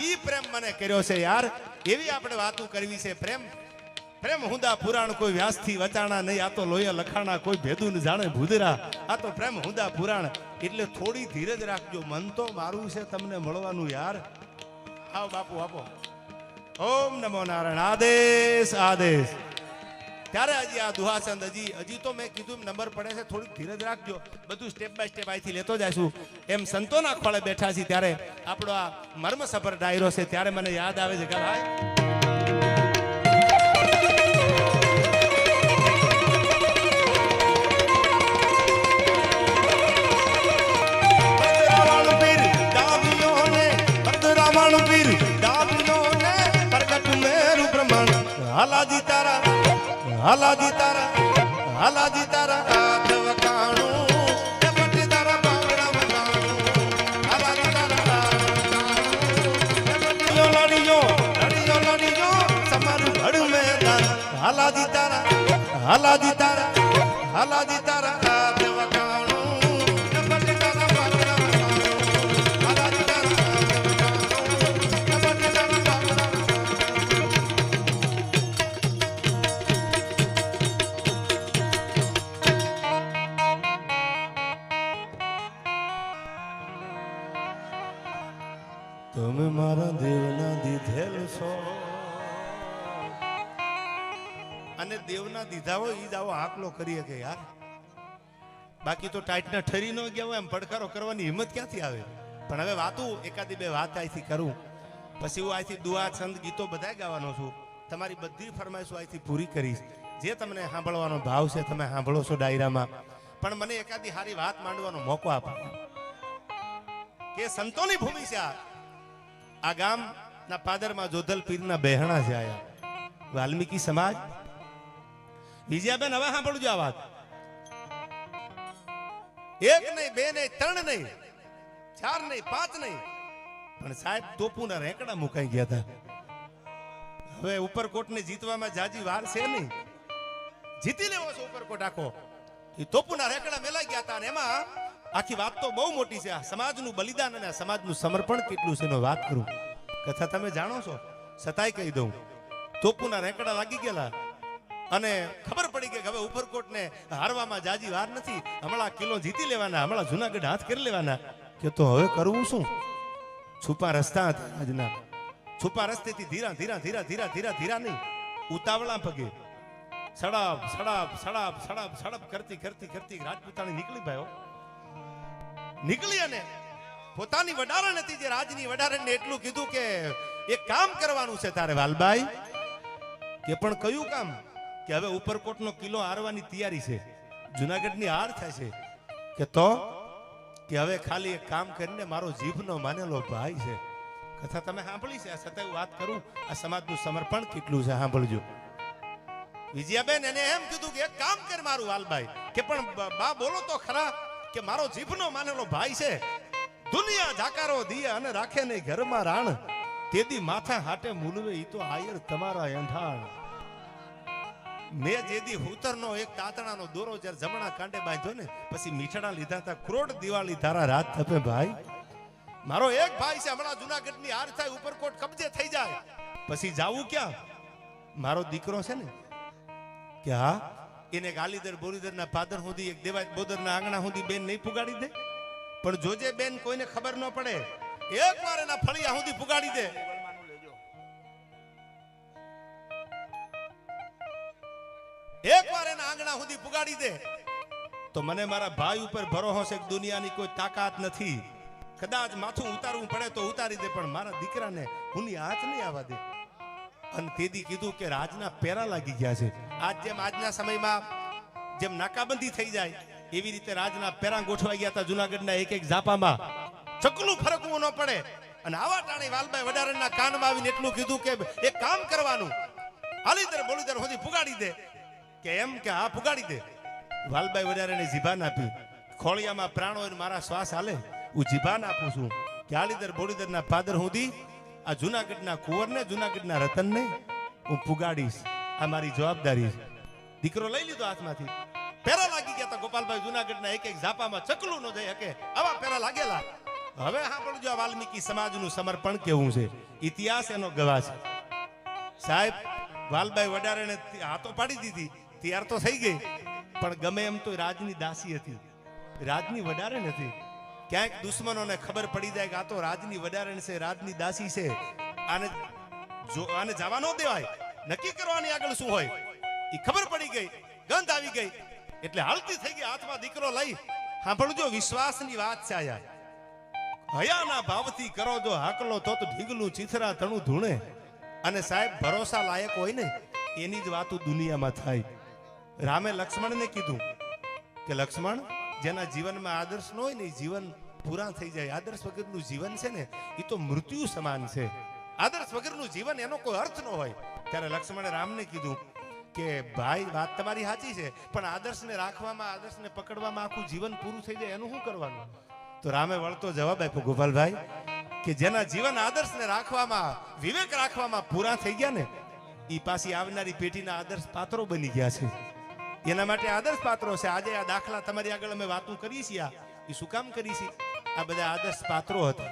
ઈ પ્રેમ મને કર્યો છે યાર. એવી આપણે વાતો કરવી છે. પ્રેમ હુંદા પુરાણ કોઈ વ્યાસથી વચાણા નહીં, આ તો લોહીએ લખાણા કોઈ ભેદું જાણે ભૂદરા. આ તો પ્રેમ હુંદા પુરાણ. એટલે થોડી ધીરજ રાખજો, મન તો મારું છે તમને મળવાનું યાર. આવો બાપુ આપો. ઓમ નમો નારાયણ. આદેશ આદેશ. ત્યારે હજી આ દુહાસંદ હજી તો મેં કીધું નંબર પડે છે, થોડીક ધીરજ રાખજો. બધું સ્ટેપ બાય સ્ટેપ અહીંથી લેતો જઈશું. એમ સંતોના ખોળે બેઠા છીએ ત્યારે આપણો આ મર્મસભર ડાયરો છે, ત્યારે મને યાદ આવે છે કે ભાઈ હાલાજી તારા હાલાજી તારા હાથ વખાણું, પટી તારા બાવડા વખાણું. હાલાજી તારા લડીયો સમારું ઘડ મેદાન. હાલાજી તારા હાથ વખાણું, પટી તારા બાવડા વખાણું. હાલાજી તારા તમે મારા દેવના દીધેલ છો, અને દેવના દીધા હોય ઈ જ આવો આકલો કરીએ કે યાર. બાકી તો ટાઈટના ઠરી ન ગયા હોય એમ પડકારો કરવાની હિંમત ક્યાંથી આવે. પણ હવે વાતું એકાદી બે વાત અહીંથી કરું, પછી હું અહીંથી દુઆ છંદ ગીતો બધા ગાવાનો છું. તમારી બધી ફરમાઈશો અહીંથી પૂરી કરીશ. જે તમને સાંભળવાનો ભાવ છે તમે સાંભળો છો ડાયરામાં, પણ મને એકાદી સારી વાત માંડવાનો મોકો આપો કે સંતોની ભૂમિ છે આ ગામના પાદરમાં જોધલ પીરના બહેણા છે આયા વાલ્મીકી સમાજ. વિજયાબેન હવે સાંભળજો આ વાત. એક નહીં, બે નહીં, ત્રણ નહીં, ચાર નહીં, પાંચ નહીં, પણ સાહેબ તોપુના રેકડા મુકાઈ ગયા હતા. હવે ઉપરકોટને જીતવામાં જાજી વાર છે નહીં, જીતી લેવો છે ઉપરકોટ આખો. એ તોપુના રેકડા મેલાઈ ગયા હતા. અને એમાં આખી વાત તો બહુ મોટી છે. આ સમાજનું બલિદાન અને સમાજનું સમર્પણ કેટલું છે એનો વાત કરું. કથા તમે જાણો છો, છતાંય કહી દઉં. તોપુના રેકડા લાગી ગયેલા અને ખબર પડી ગઈ કે હવે ઉપરકોટને હારવામાં જાજી વાર નથી, હમણાં કિલો જીતી લેવાના, હમણાં જુનાગઢ હાથ કરી લેવાના. કે તો હવે કરવું શું? છુપા રસ્તા હતા આજના. છુપા રસ્તેથી ધીરા ધીરા ધીરા ધીરા ધીરા ધીરા નહીં, ઉતાવળા પગે સડપ સડપ સડપ સડપ સડપ કરતી કરતી કરતી રાજપૂતાણી નીકળી ભાઈઓ. નીકળી અને પોતાની વડારણ હતી જે રાજની વડારણને એટલું કીધું કે એક કામ કરવાનું છે તારે વાલબાઈ. કે પણ કયું કામ? કે હવે ઉપરકોટનો કિલ્લો હારવાની તૈયારી છે, જુનાગઢની હાર થાય છે. કે તો કે હવે ખાલી એક કામ કરીને મારો જીભનો માનેલો ભાઈ છે. કથા તમે સાંભળી છે, આ છતાંય વાત કરું, આ સમાજનું સમર્પણ કેટલું છે સાંભળજો. વિજયાબેન એને એમ કીધું કે એક કામ કર મારું વાલબાઈ. કે પણ બા બોલો તો ખરા કે મારો જીભનો માનેલો ભાઈ છે, દુનિયા જાકારો દીએ અને રાખે નહીં ઘરમાં રાણ. તેદી માથા હાટે મૂલવે ઈ તો આયર તમારા એંઠાણ. મેં જેદી હુતરનો એક તાતણાનો દોરો જ્યારે જમણા કાંડે બાંધ્યો ને પછી મીઠડા લીધા હતા ક્રોડ દિવાળી તારા રાત થપે ભાઈ. મારો એક ભાઈ છે હમણાં જુનાગઢની હાર થાય ઉપરકોટ કબજે થઈ જાય પછી જાવું ક્યાં? મારો દીકરો છે ને કે હા એને ગાલીદર બોરીદરના પાદર સુધી એક દેવાય બોદરના આંગણા સુધી બેન નહીં પુગાડી દે. પણ જોજે બેન કોઈને ખબર ન પડે એક વાર એના ફળિયા સુધી પુગાડી દે. એક વાર એના આંગણા સુધી પુગાડી દે તો મને મારા ભાઈ ઉપર ભરોસો છે કે દુનિયાની કોઈ તાકાત નથી. કદાચ માથું ઉતારવું પડે તો ઉતારી દે પણ મારા દીકરાને હુંની હાથ નહીં આવવા દે. અને તેદી કીધું કે રાજના પેરા લાગી ગયા છે. આજ જેમ આજના સમયમાં જેમ નાકાબંધી થઈ જાય એવી રીતે રાજના પેરા ગોઠવાઈ ગયા હતા જુનાગઢના એક એક ઝાપામાં. ચકલું ફરકવું ન પડે. અને આવા ટાણે વાલભાઈ વડારેના કાનમાં આવીને એટલું કીધું કે એક કામ કરવાનું હાલીદર બોલીદર સુધી પુગાડી દે. કે એમ કે હા પુગાડી દે. વાલભાઈ વડારેને જીભાન આપી ખોળિયામાં પ્રાણો મારા શ્વાસ હાલે હું જીભાન આપું છું કે હાલીદર બોલીદરના પાદર સુધી આ જુનાગઢના કુંવરને જુનાગઢના રતનને હું પુગાડીશ. આ મારી જવાબદારી છે. દીકરો લઈ લીધો હાથમાંથી. પેરા લાગી ગયા હતા ગોપાલભાઈ જુનાગઢના એક એક ઝાપામાં ચકલું ન જઈ શકે આવા પેરા લાગેલા. હવે સાંભળજો આ વાલ્મીકી સમાજનું સમર્પણ કેવું છે. ઇતિહાસ એનો ગવાહ છે. સાહેબ વાલભાઈ વડારેને હાથો પાડી દીધી તૈયાર તો થઈ ગઈ પણ ગમે એમ તો રાજની દાસી હતી. રાજની વડારે નથી. ક્યાંક દુશ્મનોને ખબર પડી જાય કે આ તો રાજની વડારણ છે રાજની દાસી છે આને જવા ન દેવાય. નક્કી કરવાની આગળ શું હોય એ ખબર પડી ગઈ. ગંધ આવી ગઈ એટલે હાલતી થઈ ગઈ હાથમાં દીકરો લઈ. સાંભળજો વિશ્વાસની વાત છે આયા. હયાના ભાવથી કરો જો હાકલો તો ઢીગલું ચીથરા તણું ધૂણે. અને સાહેબ ભરોસા લાયક હોય ને એની જ વાતો દુનિયામાં થાય. રામે લક્ષ્મણને કીધું કે લક્ષ્મણ જેના જીવનમાં આદર્શ ન હોય ને જીવન પૂરા થઈ જાય. આદર્શ વગરનું જીવન છે ને એ તો મૃત્યુ સમાન છે. આદર્શ વગરનું જીવન એનો કોઈ અર્થ ન હોય. ત્યારે લક્ષ્મણે રામને કીધું કે ભાઈ વાત તમારી સાચી છે પણ આદર્શને રાખવામાં આદર્શને પકડવામાં આખું જીવન પૂરું થઈ જાય એનું શું કરવાનું? તો રામે વળતો જવાબ આપ્યો ગોપાલભાઈ કે જેના જીવન આદર્શને રાખવામાં વિવેક રાખવામાં પૂરા થઈ ગયા ને એ પાછી આવનારી પેઢીના આદર્શ પાત્રો બની ગયા છે. એના માટે આદર્શ પાત્રો છે. આજે આ દાખલા તમારી આગળ અમે વાતો કરી છીએ એ શું કામ કરી છે? આ બધા આદર્શ પાત્રો હતા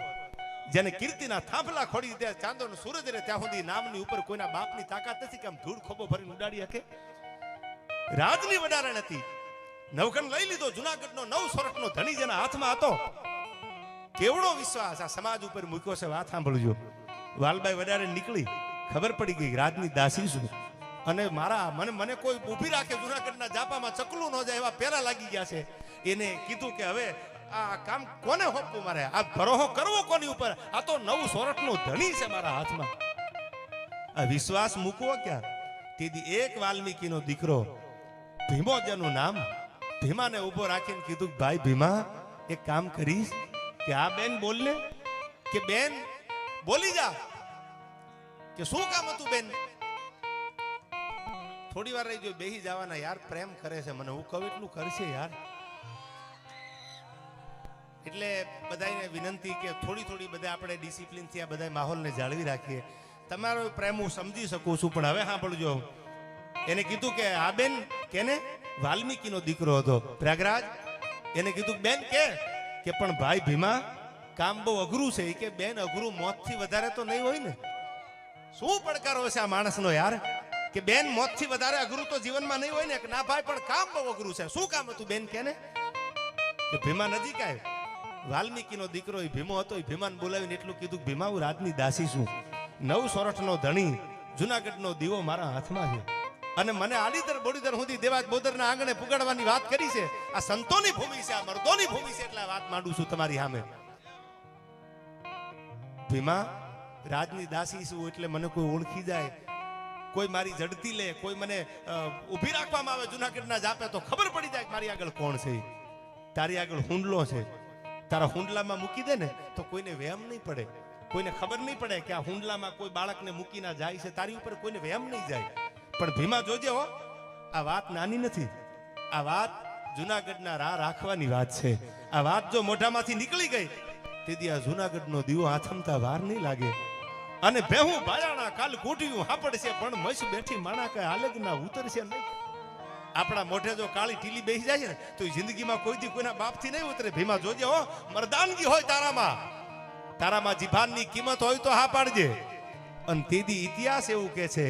જેને કીર્તિના થાંભલા ખોડી દે ચાંદોનો સૂરજ રે ત્યાં સુધી નામની ઉપર કોઈના બાપની તાકાત નથી કે આમ ધૂળ ખોબો ભરીને ઉડાડી શકે. રાજની વડારણ હતી. નવખંડ લઈ લીધો. જુનાગઢનો 9 સોરઠનો ધણી જેના હાથમાં હતો. કેવડો વિશ્વાસ આ સમાજ ઉપર મૂક્યો છે. વાત સાંભળજો. વાલભાઈ વડારે નીકળી ખબર પડી ગઈ રાજની દાસી છું અને મારા મને કોઈ ઊભી રાખે જુનાગઢના જાપામાં ચકલું ન જાય એવા પેરા લાગી ગયા છે. એને કીધું કે હવે આ કામ કોને હોપવું મારે? આ ભરોહો કરવો કોની ઉપર? આ તો 9 સોરઠનો ધણી છે મારા હાથમાં. આ વિશ્વાસ મૂકવો ક્યાં? તેથી એક વાલ્મીકીનો દીકરો ભીમો જેનું નામ ભીમાને ઉભો રાખીને કીધું ભાઈ ભીમા એક કામ કરીશ કે આ બેન બોલને કે બેન બોલી જા કે શું કામ હતું બેન? થોડી વાર રહી જો બેહી જવાના. યાર પ્રેમ કરે છે મને હું કહું એટલું કરશે યાર. એટલે બધાને વિનંતી કે થોડી બધા આપણે ડિસિપ્લિનથી આ બધા માહોલને જાળવી રાખીએ. તમારો પ્રેમ હું સમજી શકું છું પણ હવે સાંભળજો. એને કીધું કે આ બેન કેને? વાલ્મીકીનો દીકરો હતો પ્રયાગરાજ. એને કીધું બેન કે પણ ભાઈ ભીમા કામ બહુ અઘરું છે. કે બેન અઘરું મોતથી વધારે તો નહીં હોય ને? શું પડકારો છે આ માણસનો યાર કે બેન મોતથી વધારે અઘરું તો જીવનમાં નહીં હોય ને? ના ભાઈ પણ કામ બહુ અઘરું છે. શું કામ હતું બેન કેને? કે ભીમા નજીક આવ્યો. વાલ્મીકીનો દીકરો એ ભીમો હતો. એ ભીમાને બોલાવીને એટલું કીધું ભીમા હું રાજની દાસી છું. 9 સોરઠનો ધણી જુનાગઢનો દીવો મારા હાથમાં છે અને મને આલીદર બોડીદર સુધી દેવાજ બોદરના આંગણે પુગાડવાની વાત કરી છે. આ સંતોની ભૂમિ છે, આ મર્દોની ભૂમિ છે એટલે વાત માંડું છું તમારી સામે. ભીમા રાજની દાસી છું એટલે મને કોઈ ઓળખી જાય, કોઈ મારી જડતી લે, કોઈ મને ઊભી રાખવામાં આવે જુનાગઢના જાપે તો ખબર પડી જાય કે મારી આગળ કોણ છે. તારી આગળ હુંડલો છે, તારા હુંડલામાં મૂકી દે ને તો કોઈને વહેમ નહીં પડે, કોઈને ખબર નહીં પડે કે આ હુંડલામાં કોઈ બાળકને મૂકીને જાય છે. તારી ઉપર કોઈને વહેમ નહીં જાય. પણ ભીમા જોજે હો, આ વાત નાની નથી. આ વાત જુનાગઢના રાહ રાખવાની વાત છે. આ વાત જો મોઢામાંથી નીકળી ગઈ તેથી આ જુનાગઢનો દીવો આથમતા વાર નહીં લાગે. અને ભેહું બાયાણા કાલ ગોઠિયું હાપડશે પણ મસ બેઠી માણા કઈ આલગ ના ઉતરશે નહીં. આપણા મોઢે જો કાળી ટીલી બેસી જાય છે ને તો એ જિંદગીમાં કોઈ દી કોઈના બાપથી નહીં ઉતરે. ભીમા જોજે હો, મરદાનગી હોય તારામાં જીભાનની કિંમત હોય તો હા પાડજે. અને તેદી ઇતિહાસ એવું કે છે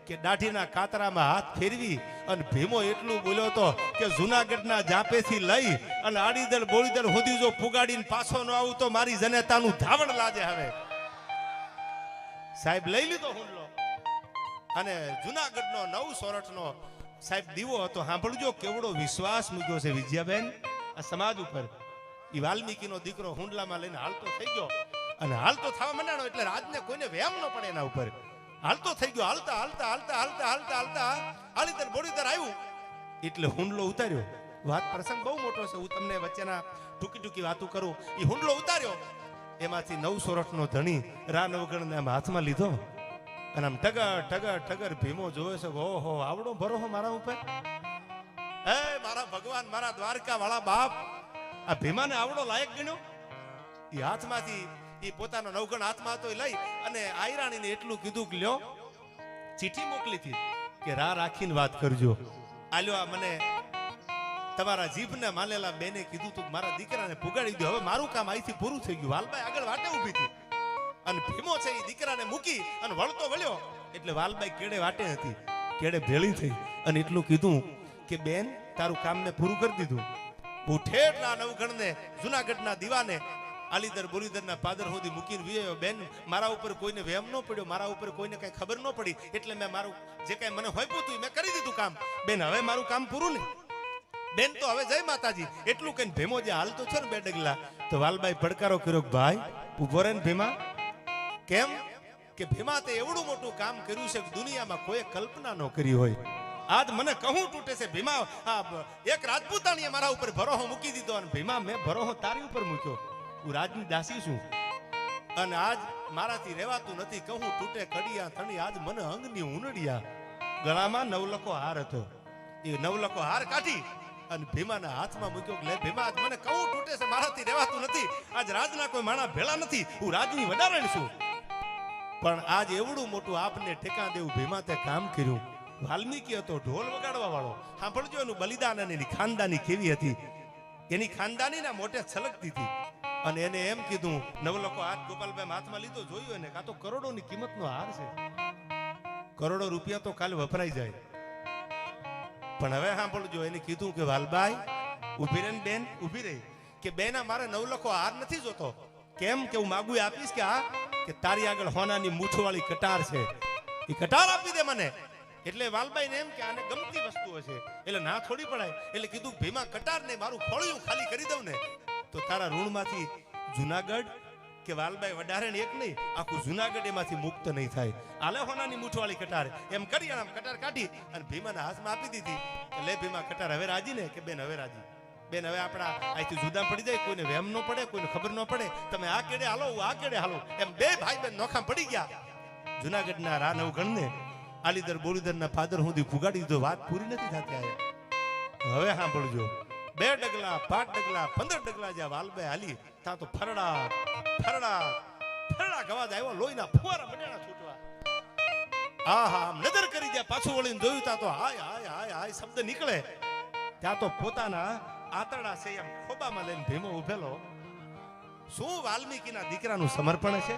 કે દાઢીના કાતરામાં હાથ ફેરવી અને ભીમો એટલું બોલ્યો હતો કે જુનાગઢના જાપેથી લઈ અને આડીદળ બોળીદળ સુધી જો પુગાડીને પાછો ન આવું તો મારી જનેતાનું ધાવણ લાજે. હવે સાહેબ લઈ લીધો હુંડલો અને જુનાગઢનો 9 સોરઠનો સાહેબ દીવો હતો. સાંભળજો કેવડો વિશ્વાસ મૂક્યો છે વિજયાબેન આ સમાજ ઉપર. એ વાલ્મીકીનો દીકરો હુંડલામાં લઈને હાલતો થઈ ગયો અને હાલતો થવા માંડ્યો એટલે રાજને કોઈને વ્યામ ન પડે એના ઉપર. હાલતો થઈ ગયો, હાલતા હાલતા હાલતા હાલતા હાલતા હાલતા આલીદર બોડીદર આવ્યું એટલે હુંડલો ઉતાર્યો. વાત પ્રસંગ બહુ મોટો છે, હું તમને વચ્ચેના ટૂંકી વાતો કરું. એ હુંડલો ઉતાર્યો, એમાંથી 9 સોરઠનો ધણી રા નવગણને આમ હાથમાં લીધો અને આમ ટગર ટગર ટગર ભીમો જોવે છે. ઓહો, આવડો ભરોહો મારા ઉપર! હે મારા ભગવાન, મારા દ્વારકા વાળા બાપ, આ ભીમાને આવડો લાયક ગણ્યો. એ હાથમાંથી એ પોતાનો નવગણ હાથમાં હતો એ લઈ અને આયરાણીને એટલું કીધું કે લ્યો ચીઠી મોકલી હતી કે રા રાખીને વાત કરજો. આલ્યો આ મને તમારા જીભને માનેલા બેને કીધું તું મારા દીકરાને પુગાડી દો. હવે મારું કામ અહીંથી પૂરું થઈ ગયું. વાલબાઈ આગળ વાટે ઊભી હતી અને ભીમો છે એ દીકરાને મૂકી અને વળતો વળ્યો એટલે વાલબાઈ કેડે વાટે હતી, કેડે ભેળી થઈ અને એટલું કીધું કે બેન તારું કામ મેં પૂરું કરી દીધું. હું ઠેઠના નવગણને જુનાગઢના દીવાને આલીદર બોલીદરના પાદર સુધી મૂકીને વિયો. બેન મારા ઉપર કોઈને વહેમ ન પડ્યો, મારા ઉપર કોઈને કઈ ખબર ન પડી એટલે મેં મારું જે કઈ મને હોપ્યું હતું મેં કરી દીધું કામ. બેન હવે મારું કામ પૂરું નહીં. બેન તો હવે જય માતાજી એટલું કઈ ભીમો જે હાલતો છે ને 2 ડગલા તો વાલબાઈ પડકારો કર્યો ભાઈ ઉભો રે ને ભીમા. કેમ કે ભીમા તે એવડું મોટું કામ કર્યું છે કે દુનિયામાં કોઈ કલ્પના ન કરી હોય. આજ મને કહું તૂટે છે ભીમા. એક રાજપૂતાણીએ મારા ઉપર ભરોહો મૂકી દીધો અને ભીમા મેં ભરોહો તારી ઉપર મૂક્યો. હું રાજની દાસી છું અને આજ મારાથી રહેવાતું નથી. કહું તૂટે કડિયા થણી આજ મને અંગની ઉનડિયા. ગળામાં 9 લખો હાર હતો. એ 9 લખો હાર કાઢી અને ભીમાના હાથમાં મૂક્યો. લે ભીમા આજ મને કહું તૂટે છે, મારાથી રહેવાતું નથી. આજ રાજના કોઈ માણા ભેળા નથી, હું રાજની વડારણ છું. પણ આજ એવડું મોટું આપને ઠેકા દેવું ભીમા તે કામ કર્યું. વાલ્મીકી હતો ઢોલ વગાડવા વાળો. સાંભળજો એનું બલિદાન અને એની ખાનદાની કેવી હતી. એની ખાનદાનીના મોઢે છલકતી હતી અને એને એમ કીધું 9 લખો હાથ ગોપાલભાઈ હાથમાં લીધો. જોયું એને કાં તો કરોડોની કિંમતનો હાર છે, કરોડો રૂપિયા તો કાલે વપરાઈ જાય. પણ હવે સાંભળજો એને કીધું કે વાલબાઈ ઉભી રહે બેન, ઉભી રહી કે બેન મારે 9 લખો હાર નથી જોતો. કેમ કે હું માગું આપીશ કે આ કે તારી આગળ હોનાની મૂછવાળી કટાર છે, એ કટાર આપી દે મને. એટલે વાલબાઈને એમ કે આને ગમતી વસ્તુ હશે એટલે ના થોડી પડાય. એટલે કીધું ભીમા કટાર ને મારું ખોળિયું ખાલી કરી દઉં ને તો તારા ઋણમાંથી જુનાગઢ કે વાલબાઈ વડારણ એક નહીં આખું જુનાગઢ એમાંથી મુક્ત નહીં થાય. આલે હોનાની મૂઠવાળી કટાર એમ કરી આમ કટાર કાઢી અને ભીમાના હાથમાં આપી દીધી. લે ભીમા કટાર હવે રાજી ને કે બેન હવે રાજી. બેન હવે આપણા અહીંથી જુદા પડી જાય, કોઈને વહેમ ન પડે, કોઈને ખબર ન પડે. તમે આ કેડે હાલો, હું આ કેડે હાલો. એમ 2 ભાઈ બેન નોખા પડી ગયા. જુનાગઢના રા નવગણને આલીદર બોલીદરના ફાદર સુધી પુગાડી દીધો. વાત પૂરી નથી થતી આયા. હવે સાંભળજો 2 ડગલા 5 ડગલા 15 ડગલા જ્યાં વાલબાઈ હાલી ત્યાં તો ફરડા ફરડા ફરડા ગવાજ આવ્યો. લોહીના ફુવારા બનેના છૂટવા. આહા નજર કરી જ્યાં પાછું વળીને જોયું ત્યાં તો હાય હાય હાય હાય શબ્દ નીકળે. ત્યાં તો પોતાના આતરડા છે એમ ખોબામાં લઈને ભીમો ઉભેલો. શું વાલ્મીકીના દીકરાનું સમર્પણ છે?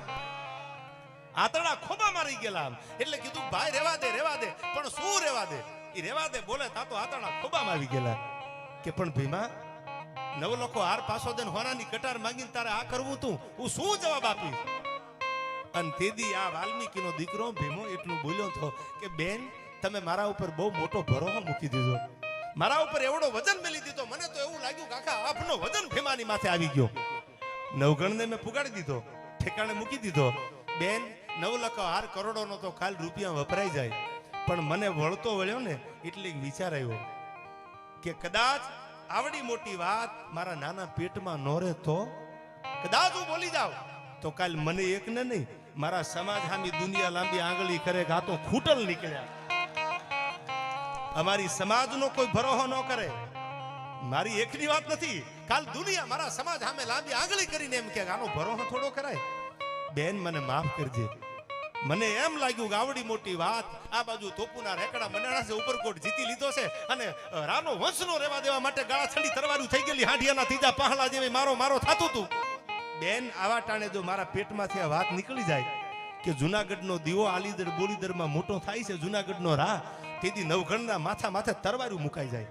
આતરડા ખોબા મારી ગયેલા. એટલે કીધું ભાઈ રેવા દે પણ શું રેવા દે? એ રેવા દે બોલે તા તો આતરડા ખોબામાં આવી ગયેલા. કે પણ ભીમા 9 લખો હાર પાછો દે હોનાની કટાર માંગીને તારે આ કરવું તું, હું શું જવાબ આપીશ? અને તેદી આ વાલ્મીકીનો દીકરો ભીમો એટલું બોલ્યો હતો કે બેન તમે મારા ઉપર બહુ મોટો ભરોસો મૂકી દીધો, મારા ઉપર એવડો વજન મેલી દીધો. મને તો એવું લાગ્યું કાકા આપનો વજન ભીમાની માથે આવી ગયો. નવગણને મેં પુગાડી દીધો, ઠેકાણે મૂકી દીધો. બેન 9 લખો હાર કરોડોનો તો કાલ રૂપિયા વપરાઈ જાય. પણ મને વળતો વળ્યો ને એટલે વિચાર આવ્યો કે કદાચ આવડી મોટી વાત મારા નાના પેટમાં ન રહે તો કદાચ હું બોલી જાઉં તો કાલ મને એક ને નહીં મારા સમાજ સામે દુનિયા લાંબી આંગળી કરે કે આ તો ખૂટલ નીકળ્યા. અમારી સમાજનો કોઈ ભરોસો ન કરે. મારી એકની વાત નથી, કાલ દુનિયા મારા સમાજ સામે લાંબી આંગળી કરીને એમ કે આનો ભરોસો થોડો કરાય. બેન મને માફ કરજે, મને એમ લાગ્યું કે આવડી મોટી વાત આ બાજુ તોપુના રેકડા મનાણા છે, ઉપરકોટ જીતી લીધો છે અને રાનો વંશનો રેવા દેવા માટે ગાળા છડી તરવારું થઈ ગયેલી હાંડિયાના ત્રીજા પહાલા જેવી મારો મારો થાતું તું. બેન આવા ટાણે જો મારા પેટમાંથી આ વાત નીકળી જાય કે જુનાગઢનો દીવો આલીદર બોલીદરમાં મોટો થાય છે, જુનાગઢનો રા, તેથી નવગણના માથા માથે તરવારું મુકાઈ જાય.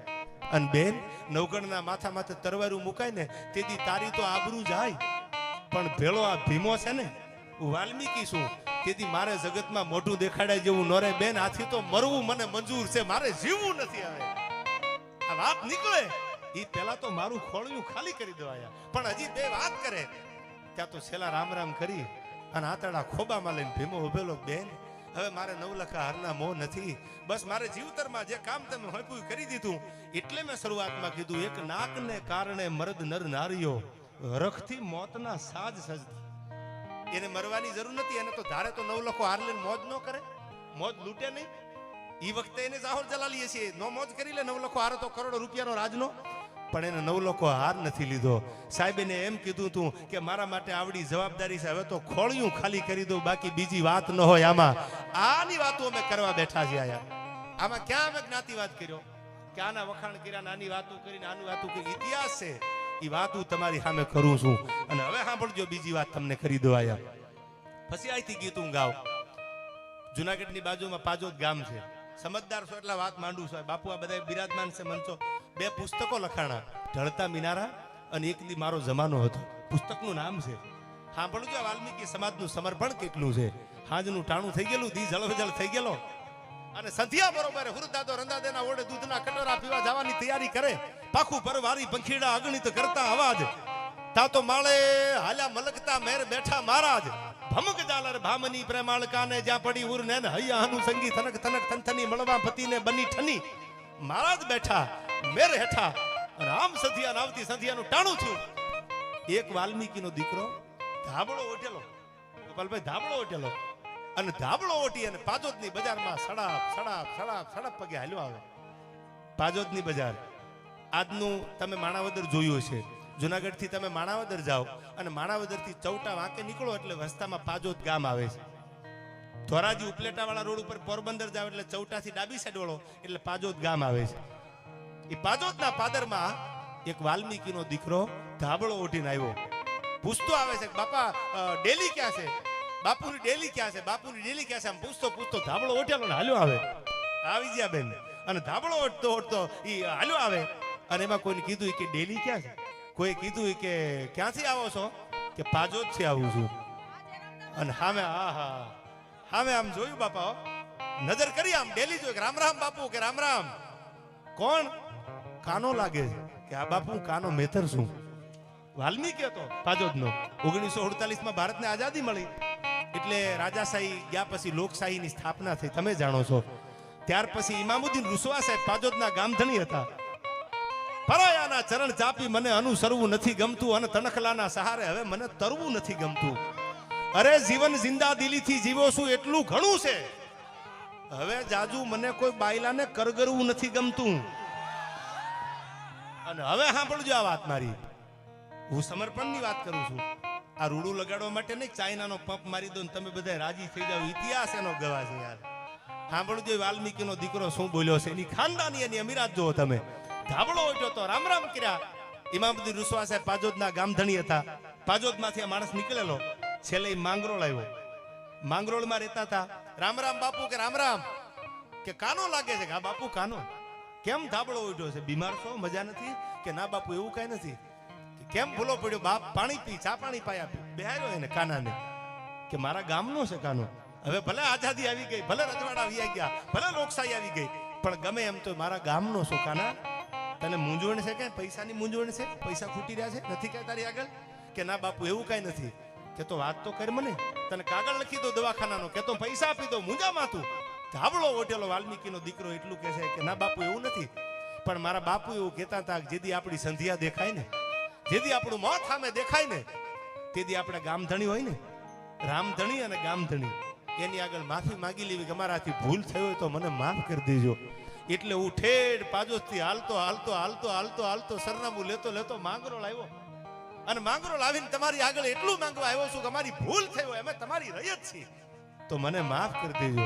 અને બેન નવગણના માથા માથે તરવારું મુકાય ને તેથી તારી તો આબરૂ જાય, પણ ભેળો આ ભીમો છે ને હું વાલ્મીકી છું, તેથી મારે જગતમાં મોઢું દેખાડાય જેવું નોરે બેન, આથી તો મરવું મને મંજૂર છે, મારે જીવવું નથી. હવે આ વાત નીકળે એ પહેલા તો મારું ખોળિયું ખાલી કરી દેવાયા, પણ હજી બે વાત કરે ત્યાં તો છેલ્લા રામ રામ કરી અને આતડા ખોબામાં લઈને ભીમો ઉભેલો. બેન હવે મારે નવલખા હારના મોહ નથી, બસ મારે જીવતરમાં જે કામ તમે હોંપ્યું કરી દીધું. એટલે મેં શરૂઆતમાં કીધું એક નાકને કારણે મર્દ નર નારીઓ રખથી મોતના સાજ સજતા. એને મરવાની જરૂર નથી, એને તો ધારે તો નવલખો હાર લઈને મોજ ન કરે, મોજ લૂંટે નહીં. એ વખતે એને જાહોર જલાલીએ છીએ, નો મોજ કરી લે. નવલખો હાર તો કરોડો રૂપિયાનો રાજનો, પણ એને નવલખો હાર નથી લીધો. સાહેબ એને એમ કીધું તું કે મારા માટે આવડી જવાબદારી છે, હવે તો ખોળિયું ખાલી કરી દઉં, બાકી બીજી વાત ન હોય. આમાં આની વાતો અમે કરવા બેઠા છીએ. આમાં ક્યાં અમે જ્ઞાતિવાદ કર્યો કે આના વખાણ કર્યા, નાની વાતો કરીને આની વાતો કરી? ઇતિહાસ છે, એ વાત હું તમારી સામે કરું છું. અને હવે સાંભળજો બીજી વાત તમને કરી દો. આયા પછી અહીંથી ગીત હું ગાવ. જુનાગઢની બાજુમાં પાજોદ ગામ છે, સમજદાર છો એટલા વાત માંડું છું. બાપુ આ બધા બિરાજમાન છે મંચો. બે પુસ્તકો લખાણા, ઢળતા મિનારા અને એક દી મારો જમાનો હતો. પુસ્તકનું નામ છે. સાંભળજો વાલ્મીકી સમાજનું સમર્પણ કેટલું છે. હાજનું ટાણું થઈ ગયેલું, દી જળવજળ થઈ ગયેલો અને સંધ્યા બરોબર હુરદાદો રંદાદેના ઓડે દૂધના કટોરા પીવા જવાની તૈયારી કરે. પાખું પરવારી પંખીડા અગણિત કરતા અવાજ, તા તો માળે હાલ્યા મલકતા મેર બેઠા મહારાજ. ભમક જાલર ભામની પ્રેમાળકાને જ્યાં પડી ઉર ને હૈયા હનુ સંગી થનક થનક થનથની મળવા પતિને બની ઠની. મહારાજ બેઠા મેર હેઠા અને આમ સંધ્યા આવતી સંધ્યાનું ટાણું થયું. એક વાલ્મીકીનો દીકરો ધાબળો ઓઢેલો, ગોપાલભાઈ ધાબળો ઓઢેલો, અને ધાબળો ઓઢી અને પાજોદની બજારમાં સડાપ સડાપ સડાપ સડપ પગે હાલ્યો આવે. પાજોદની બજાર આજનું તમે માણાવદર જોયું છે. જુનાગઢ થી તમે માણાવદર જાઓ અને માણાવદર થી ચૌટા વાંકે નીકળો એટલે રસ્તામાં પાજોદ ગામ આવે છે. ધોરાજી ઉપલેટા વાળા રોડ ઉપર પોરબંદર જાવ એટલે ચૌટા થી ડાબી સાઈડ વળો એટલે પાજોદ ગામ આવે છે. એ પાજોદના પાદરમાં એક વાલ્મીકીનો દીકરો ધાબળો ઓઢીને આવ્યો. પૂછતો આવે છે બાપા ડેલી ક્યાં છે, બાપુની ડેલી ક્યાં છે, બાપુની ડેલી ક્યાં છે? આમ પૂછતો પૂછતો ધાબળો ઓઢેલો ને હાલ્યો આવે. આવી ગયા બેન. અને ધાબળો ઓઢતો ઓઢતો એ હાલ્યો આવે. અને એમાં કોઈને કીધું કે ડેલી ક્યાં છે? કોઈ કીધું કે ક્યાંથી આવો છો? કે પાજોદ થી આવું છું. અને સામે સામે આમ જોયું બાપા, નજર કરી આમ ડેલી જોયું. રામ રામ બાપુ. કે રામ રામ. કોણ? કાનો લાગે છે. કે આ બાપુ કાનો મેથર છું. વાલ્મીકી હતો પાજોદનો. 1948માં ભારતને આઝાદી મળી એટલે રાજાશાહી ગયા પછી લોકશાહીની સ્થાપના થઈ, તમે જાણો છો. ત્યાર પછી ઇમામુદ્દીન રૂસવા સાહેબ પાજોદના ગામધણી હતા. પરાયાના ચરણ ચાપી મને અનુસરવું નથી ગમતું અને તણખલાના સહારે હવે મને તરવું નથી ગમતું. અરે જીવન જિંદા દિલીથી જીવો છું એટલું ઘણું છે, હવે જાજુ મને કોઈ બાયલાને કરગરવું નથી ગમતું. અને હવે સાંભળજો આ વાત મારી, હું સમર્પણની વાત કરું છું. આ રૂડું લગાડવા માટે નહીં, ચાઇનાનો પંપ મારી દો ને તમે બધા રાજી થઈ જાવ. ઇતિહાસ એનો ગવા છે યાર. સાંભળજો વાલ્મીકીનો દીકરો શું બોલ્યો છે, એની ખાનદાની એની અમીરાત જુઓ તમે. ધાબળો ઓઢ્યો તો રામ રામ કર્યા. ઇમામુદ્દીન રૂસવા સાહેબ પાજોદના ગામધણી હતા. પાજોદમાંથી આ માણસ નીકળેલો, છેલ્લે માંગરોળ આવ્યો. માંગરોળમાં રહેતા હતા. રામ રામ બાપુ. કે રામ રામ. કે કાનો લાગે છે? કે હા બાપુ કાનો. કેમ ધાબળો ઓઢ્યો છે? બીમાર છો? મજા નથી? કે ના બાપુ એવું કઈ નથી. કેમ ભૂલો પડ્યો? બાપ પાણી પી, ચા પાણી પાયા. બેહાર્યો એને કાનાને કે મારા ગામનો છે કાનો. હવે ભલે આઝાદી આવી ગઈ, ભલે રજવાડા આવી ગયા, ભલે લોકશાહી આવી ગઈ, પણ ગમે એમ તો મારા ગામનો છો કાના. તને મૂંઝવણ છે કે પૈસાની મૂંઝવણ છે? પૈસા ખૂટી રહ્યા છે? નથી કે તારી આગળ? કે ના બાપુ એવું કઈ નથી. કે તો વાત તો કર મને, તને કાગળ લખી દો દવાખાનાનો, કે તો પૈસા આપી દો. મૂંઝામાં તું ધાબળો ઓઢેલો વાલ્મીકીનો દીકરો એટલું કહે છે કે ના બાપુ એવું નથી, પણ મારા બાપુ એવું કહેતા હતા કે જેદી આપણી સંધ્યા દેખાય ને, જેદી આપણું મોત સામે દેખાય ને, તેદી આપણે ગામધણી હોય ને, રામધણી અને ગામધણી, એની આગળ માફી માંગી લેવી કે અમારાથી ભૂલ થઈ હોય તો મને માફ કરી દેજો. એટલે હું ઠેડ પાજોદથી હાલતો હાલતો હાલતો હાલતો હાલતો સરનામું લેતો લેતો માંગરોળ આવ્યો. અને માંગરોળ આવીને તમારી આગળ એટલું માંગવા આવ્યો છું કે અમારી ભૂલ થઈ હોય, અમે તમારી રયત છીએ. તો મને માફ કરી દેજો.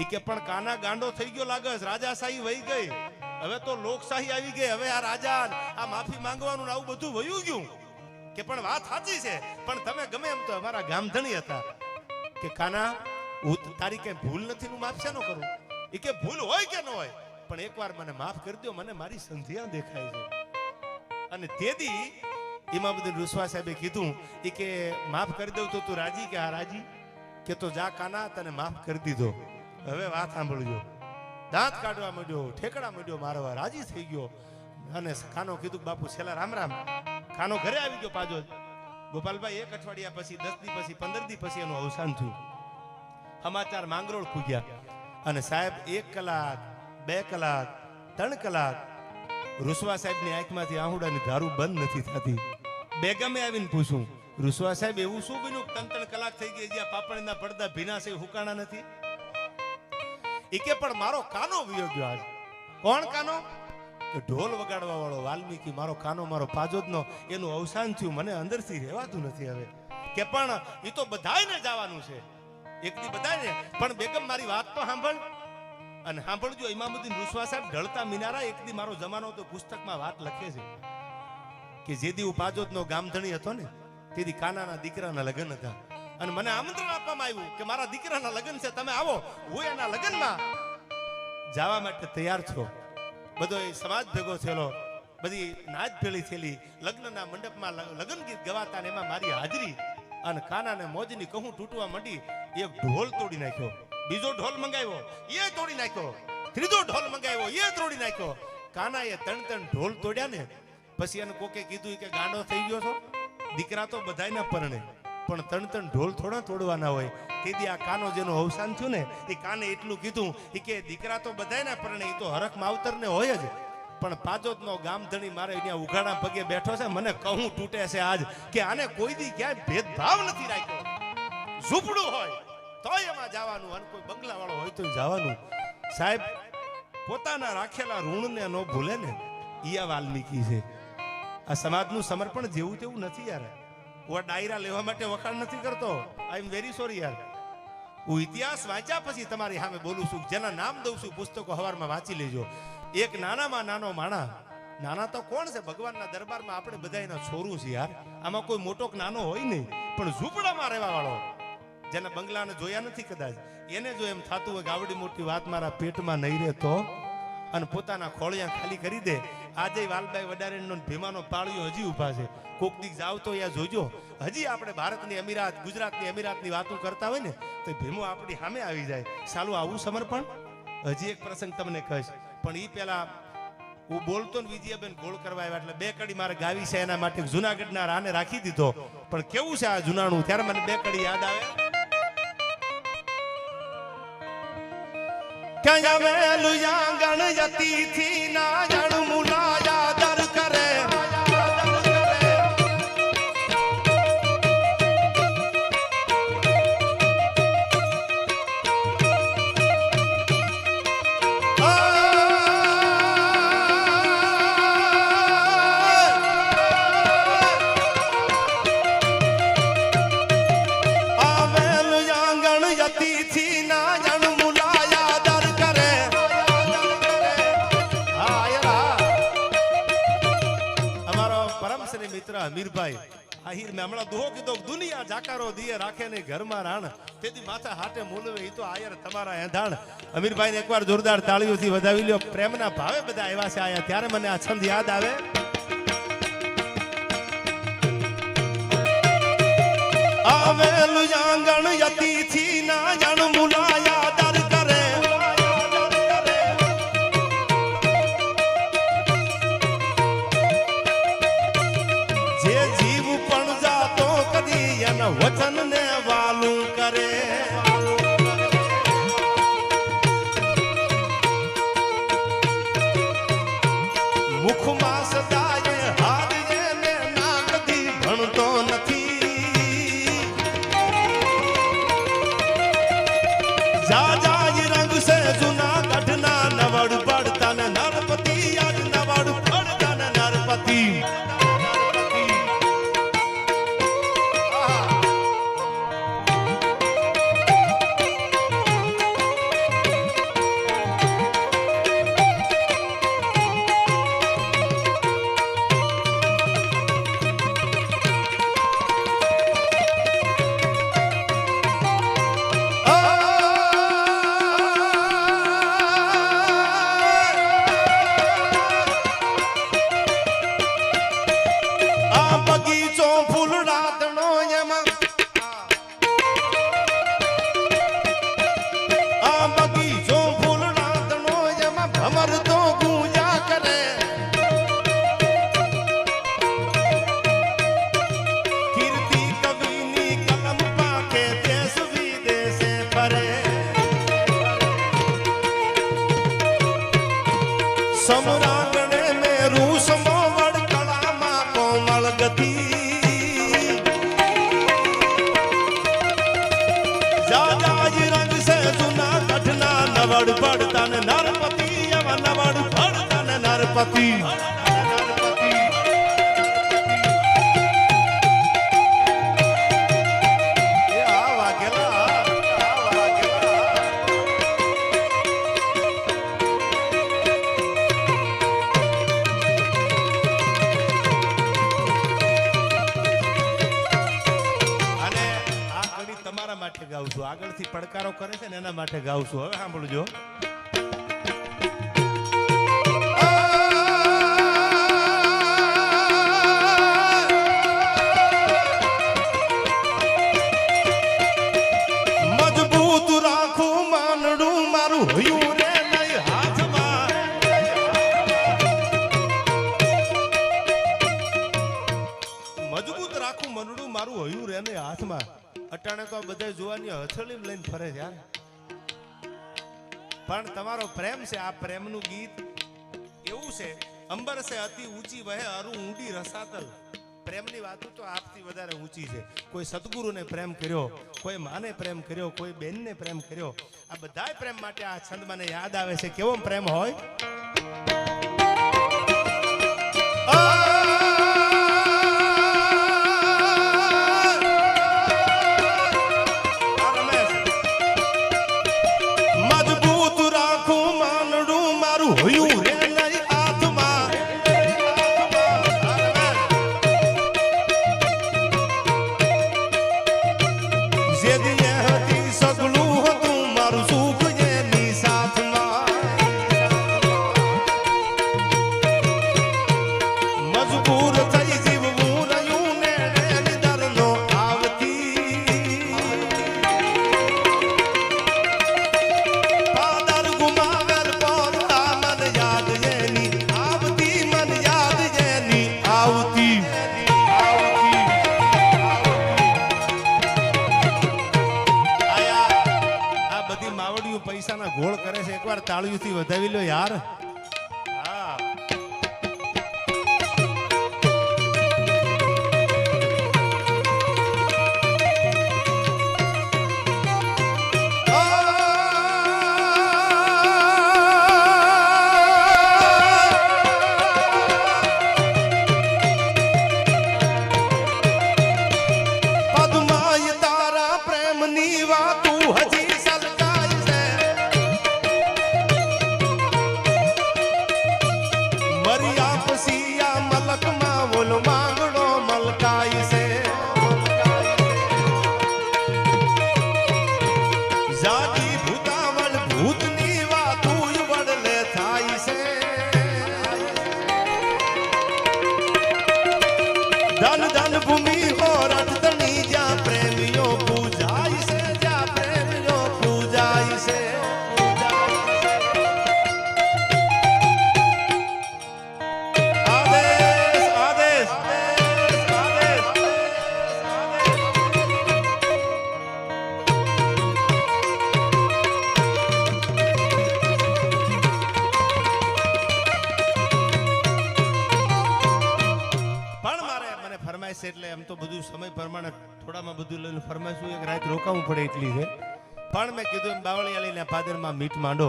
એ કે પણ કાના ગાંડો થઈ ગયો લાગે, રાજાશાહી વહી ગઈ, હવે તો લોકશાહી આવી ગઈ, હવે આ રાજા આ માફી માંગવાનું આવું બધું વયું ગયું. કે પણ વાત સાચી છે, પણ તમે ગમે એમ તો અમારા ગામધણી હતા. કે કાના તારી કઈ ભૂલ નથી, હું માફ શેનો કરું? એ કે ભૂલ હોય કે ન હોય, પણ એકવાર મને માફ કરી દો, મને મારી સંધ્યા દેખાય છે. અને તેથી ઇમામુદ્દીન રૂસવા સાહેબે કીધું એ કે માફ કરી દઉં તો તું રાજી? કે હા રાજી. કે તો જા કાના, તને માફ કરી દીધો. હવે વાત સાંભળજો. દાંત કાઢવા માંડ્યો, ઠેકડા માંડ્યો મારવા, રાજી થઈ ગયો. અને કાનો કીધું બાપુ છેલ્લા રામ રામ. કાનો ઘરે આવી ગયો પાછો. ગોપાલભાઈ 1 અઠવાડિયા પછી, 10 દી પછી, 15 દી પછી એનું અવસાન થયું. સમાચાર માંગરોળ પૂગ્યા. અને સાહેબ 1 કલાક, 2 કલાક, 3 કલાક રૂસવા સાહેબની આંખમાંથી આહુડાની ધારું બંધ નથી થતી. બેગમે આવીને પૂછું, રૂસવા સાહેબ એવું શું બન્યું 3 કલાક થઈ ગઈ, જ્યાં પાપણના પડદા ભીના છે હુકાણા નથી? એ કે પણ મારો કાનો વિયો ગયો આજ. કોણ કાનો? કે ઢોલ વગાડવા વાળો વાલ્મીકી, મારો કાનો, મારો પાજોદનો, એનું અવસાન થયું, મને અંદરથી રહેવાતું નથી હવે. કે પણ એ તો બધાયને જવાનું છે, એકથી બધાયને, પણ બેગમ મારી વાત તો સાંભળ. અને સાંભળજો, ઇમામુદ્દીન રૂસવા સાહેબ ઢળતા મિનારા, એકદી મારો જમાનો તો પુસ્તકમાં વાત લખે છે કે જેદી હું પાજોદનો ગામધણી હતો ને, તેથી કાનાના દીકરાના લગ્ન હતા. અને મને આમંત્રણ આપવામાં આવ્યું કે મારા દીકરાના લગ્ન છે, તમે આવો. હું એના લગ્નમાં જવા માટે તૈયાર છો. બધો એ સમાજ ભેગો થયેલો, બધી નાચ ભેળી થયેલી, લગ્નના મંડપમાં લગ્ન ગીત ગવાતા ને એમાં મારી હાજરી. અને કાનાને મોજની કહું તૂટવા માંડી. એક ઢોલ તોડી નાખ્યો, બીજો ઢોલ મંગાવ્યો, એ તોડી નાખ્યો, ત્રીજો ઢોલ મંગાવ્યો, એ તોડી નાખ્યો. કાનાએ 3 ઢોલ તોડ્યા ને પછી એને કોકે કીધું કે ગાંડો થઈ ગયો છો, દીકરા તો બધાયના પરણે, પણ 3 ઢોલ થોડા તોડવાના હોય. તેથી આ કાનો જેનું અવસાન થયું ને, એ કાને એટલું કીધું કે દીકરા તો બધાયના પરણે, એ તો હરખ માવતરને હોય જ, પણ પાજોદનો ગામધણી મારે અહીંયા ઉઘાડા પગે બેઠો છે, મને કહું તૂટે છે આજ કે આને કોઈ દી ક્યાંય ભેદભાવ નથી રાખ્યો. ઝૂંપડું હોય તોય એમાં જવાનું, અને કોઈ બંગલા વાળો હોય તો જવાનું. સાહેબ પોતાના રાખેલા ઋણને ન ભૂલે ને, ઈ આ વાલ્મીકી છે. આ સમાજનું સમર્પણ જેવું તેવું નથી યાર. હું ડાયરા લેવા માટે વખાણ નથી કરતો, આઈ એમ વેરી સોરી યાર. હું ઇતિહાસ વાંચ્યા પછી તમારી સામે બોલું છું. જેના નામ દઉં છું પુસ્તકો હવારમાં વાંચી લેજો. એક નાનામાં નાનો માણા, નાના તો કોણ છે ભગવાનના દરબારમાં, આપણે બધા એના છોરું છે યાર. આમાં કોઈ મોટો કે નાનો હોય નહીં, પણ ઝૂંપડામાં રહેવા વાળો, જેને બંગલાને જોયા નથી કદાચ, એને જો એમ થતું હોય કે આવડી મોટી વાત મારા પેટમાં નહીં રહે તો, અને પોતાના ખોળિયા ખાલી કરી દે. આજે વાલભાઈ વડારેનો ભીમાનો પાળિયો હજી ઉભા છે. કોક દીક જાવ તો યા જોજો, હજી આપણે ભારતની અમીરાત, ગુજરાતની અમીરાતની વાતો કરતા હોય ને તો ભીમો આપણી સામે આવી જાય. સાલું આવું સમર્પણ. હજી એક પ્રસંગ તમને કહીશ, પણ એ પેલા હું બોલતો ને વિજયાબેન ગોળ કરવા આવ્યા, એટલે 2 કડી મારે ગાવી છે, એના માટે જુનાગઢના રાને રાખી દીધો. પણ કેવું છે આ જુનાણું, ત્યારે મને 2 કડી યાદ આવે. ક્યાં આવેલું આંગણ યતીથી ના જાણું મુલાયા દર કરે. આવેલું આંગણ યતીથી ના જાણું મિત્ર અમીરભાઈ આહિર મેં હમણાં દુહો કીધો, દુનિયા જાકારો દિયે રાખે ને ઘરમાં રાણ, તેથી માથા હાટે મૂલવે ઈ તો આયર તમારા એંધાણ. અમીરભાઈ ને એકવાર જોરદાર તાળીઓથી વધાવી લ્યો. પ્રેમના ભાવે બધા આવ્યા છે આયા, ત્યારે મને આ છંદ યાદ આવે. આવેલું આંગણ યતીથી ના જાણ મુલાયા દર કરે. જે જીવ પણ જાતો કદી એના વચન ને વાલું કરે. મુખમાં સદાય હાર એને ના કદી ભણતો નથી. જા જાય રંગ સે જુનાગઢના નવડ પડતા ને નરપતિ, આજ નવડ પડતા ને નરપતિ. सम्रागणे में रूस मोवड़ कला कोमल गति रंग से सुना कठना नवड़ पड़ता नरपति नवड़ पड़ता नरपति ગાઉં છું આગળથી પડકારો કરે છે ને એના માટે ગાઉં છું હવે સાંભળજો મજબૂત રાખું માનડું મારું હયું રે નહીં હાથમાં મજબૂત રાખું મનડું મારું હયું રે નહીં હાથમાં અટાણે તો બધા જોવાની હથેળી લઈને ફરે છે યાર પણ તમારો પ્રેમ છે આ પ્રેમનું ગીત એવું છે અંબર સે અતિ ઊંચી વહે અરુ ઊંડી રસાતલ પ્રેમની વાતો તો આપથી વધારે ઊંચી છે કોઈ સદગુરુને પ્રેમ કર્યો કોઈ માને પ્રેમ કર્યો કોઈ બેનને પ્રેમ કર્યો આ બધાય પ્રેમ માટે આ છંદ મને યાદ આવે છે કેવો પ્રેમ હોય પૈસાના ગોળ કરે છે એકવાર તાળીઓથી વધાવી લો યાર પદ્માય તારા પ્રેમની વાતું હજી માંગડો મલકાઈ છે જાતી ભૂતાવળ ભૂતની વાતું વડલે થાય છે ધન ધન ભૂમિ હો રટતણી જ્યાં પ્રેમીઓ પૂજાય છે જ્યાં પ્રેમીઓ પૂજાય છે એટલે એમ તો બધું સમય પ્રમાણે થોડામાં બધું લઈને ફરમાઈશું એક રાત રોકાવું પડે એટલી છે પણ મેં કીધું એમ બાવળિયાળીના પાદરમાં મીઠ માંડો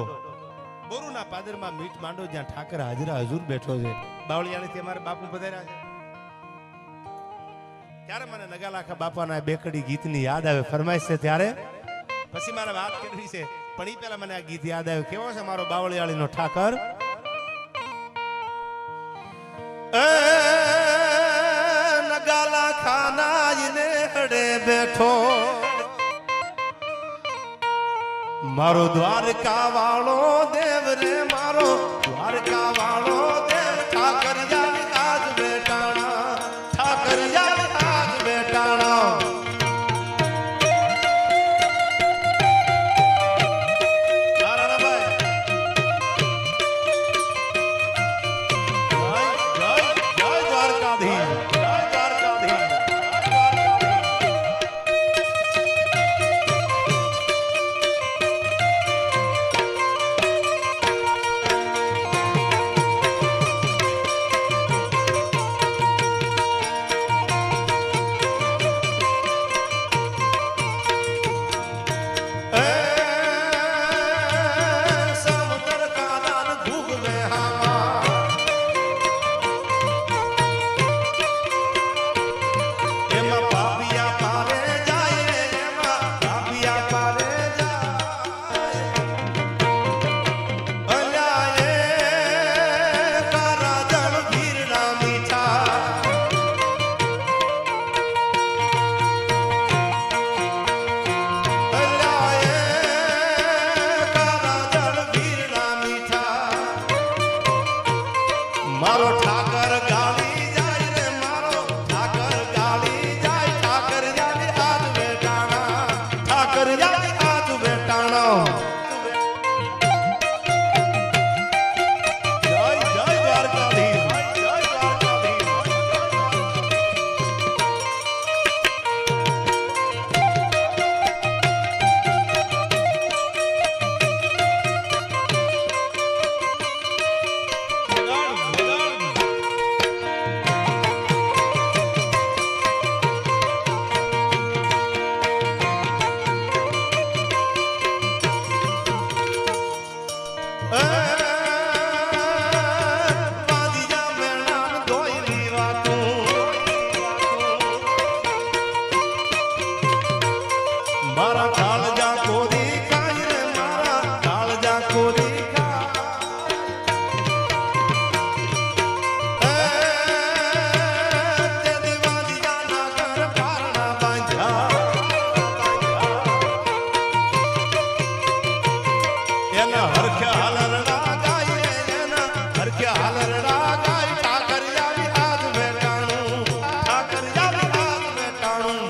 બોરુના પાદરમાં મીઠ માંડો જ્યાં ઠાકર હાજરા હજુર બેઠો છે બાવળિયાળીથી અમારા બાપુ પધાર્યા છે ત્યારે મને નગાલાખા બાપાના બેકડી ગીતની યાદ આવે ફરમાઈશ છે ત્યારે પછી મારે વાત કરવી છે પણ એ પહેલા મને આ ગીત યાદ આવ્યું કેવો છે મારો બાવળિયાળીનો ઠાકર બેઠો મારો દ્વારકા વાળો દેવ રે મારો દ્વારકા વાળો દેવ ઠાકર આજ બેટાણા ઠાકર આજ બેટાણા રામ જય જય દ્વારકાધીશ જય દ્વારકાધીશ મારા કાળજા કોરી કાય રે મારા કાળજા કોરી તે દિવાલિયા ના ઘર પારણા બાંધ્યા એના હરખ્યા હાલરડા ગાય એના હરખ્યા હાલરડા ગાય ઠાકરિયા હાથ બેટાણું ઠાકરિયા હાથ બેટાણું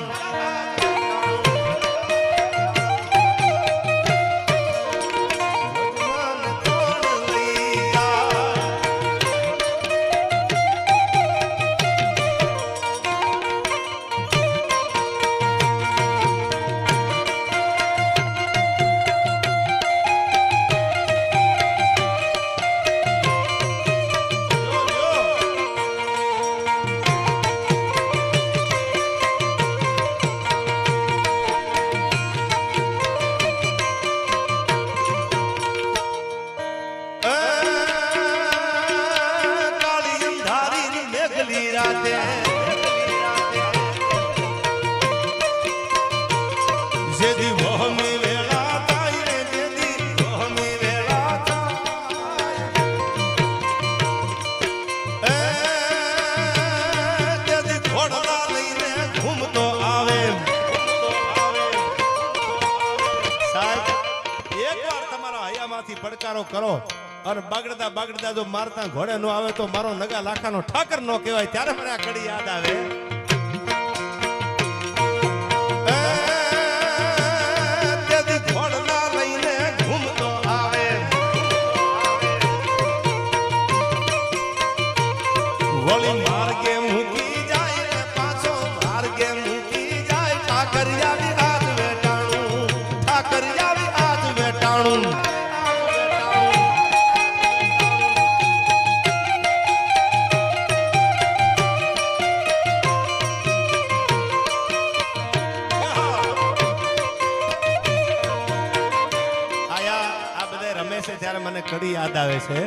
જેદી વહમી વેળા થાય રે જેદી વહમી વેળા થાય જેદી ઘોડલા લઈને ઘૂમતો આવે સાહેબ એકવાર તમારા હૈયામાંથી પડકારો કરો અને બાગડતા બાગડતા જો મારતા ઘોડે નો આવે તો મારો નગા લાખાનો ઠાકર નો કહેવાય ત્યારે મને આ કડી યાદ આવે વળી માર્ગે મૂકી જાય ને પાછો માર્ગે મૂકી જાય ઠાકરિયા હાથ વેટાણું ઠાકરિયા હાથ વેટાણું આયા આ બધા રમે છે ત્યારે મને કડી યાદ આવે છે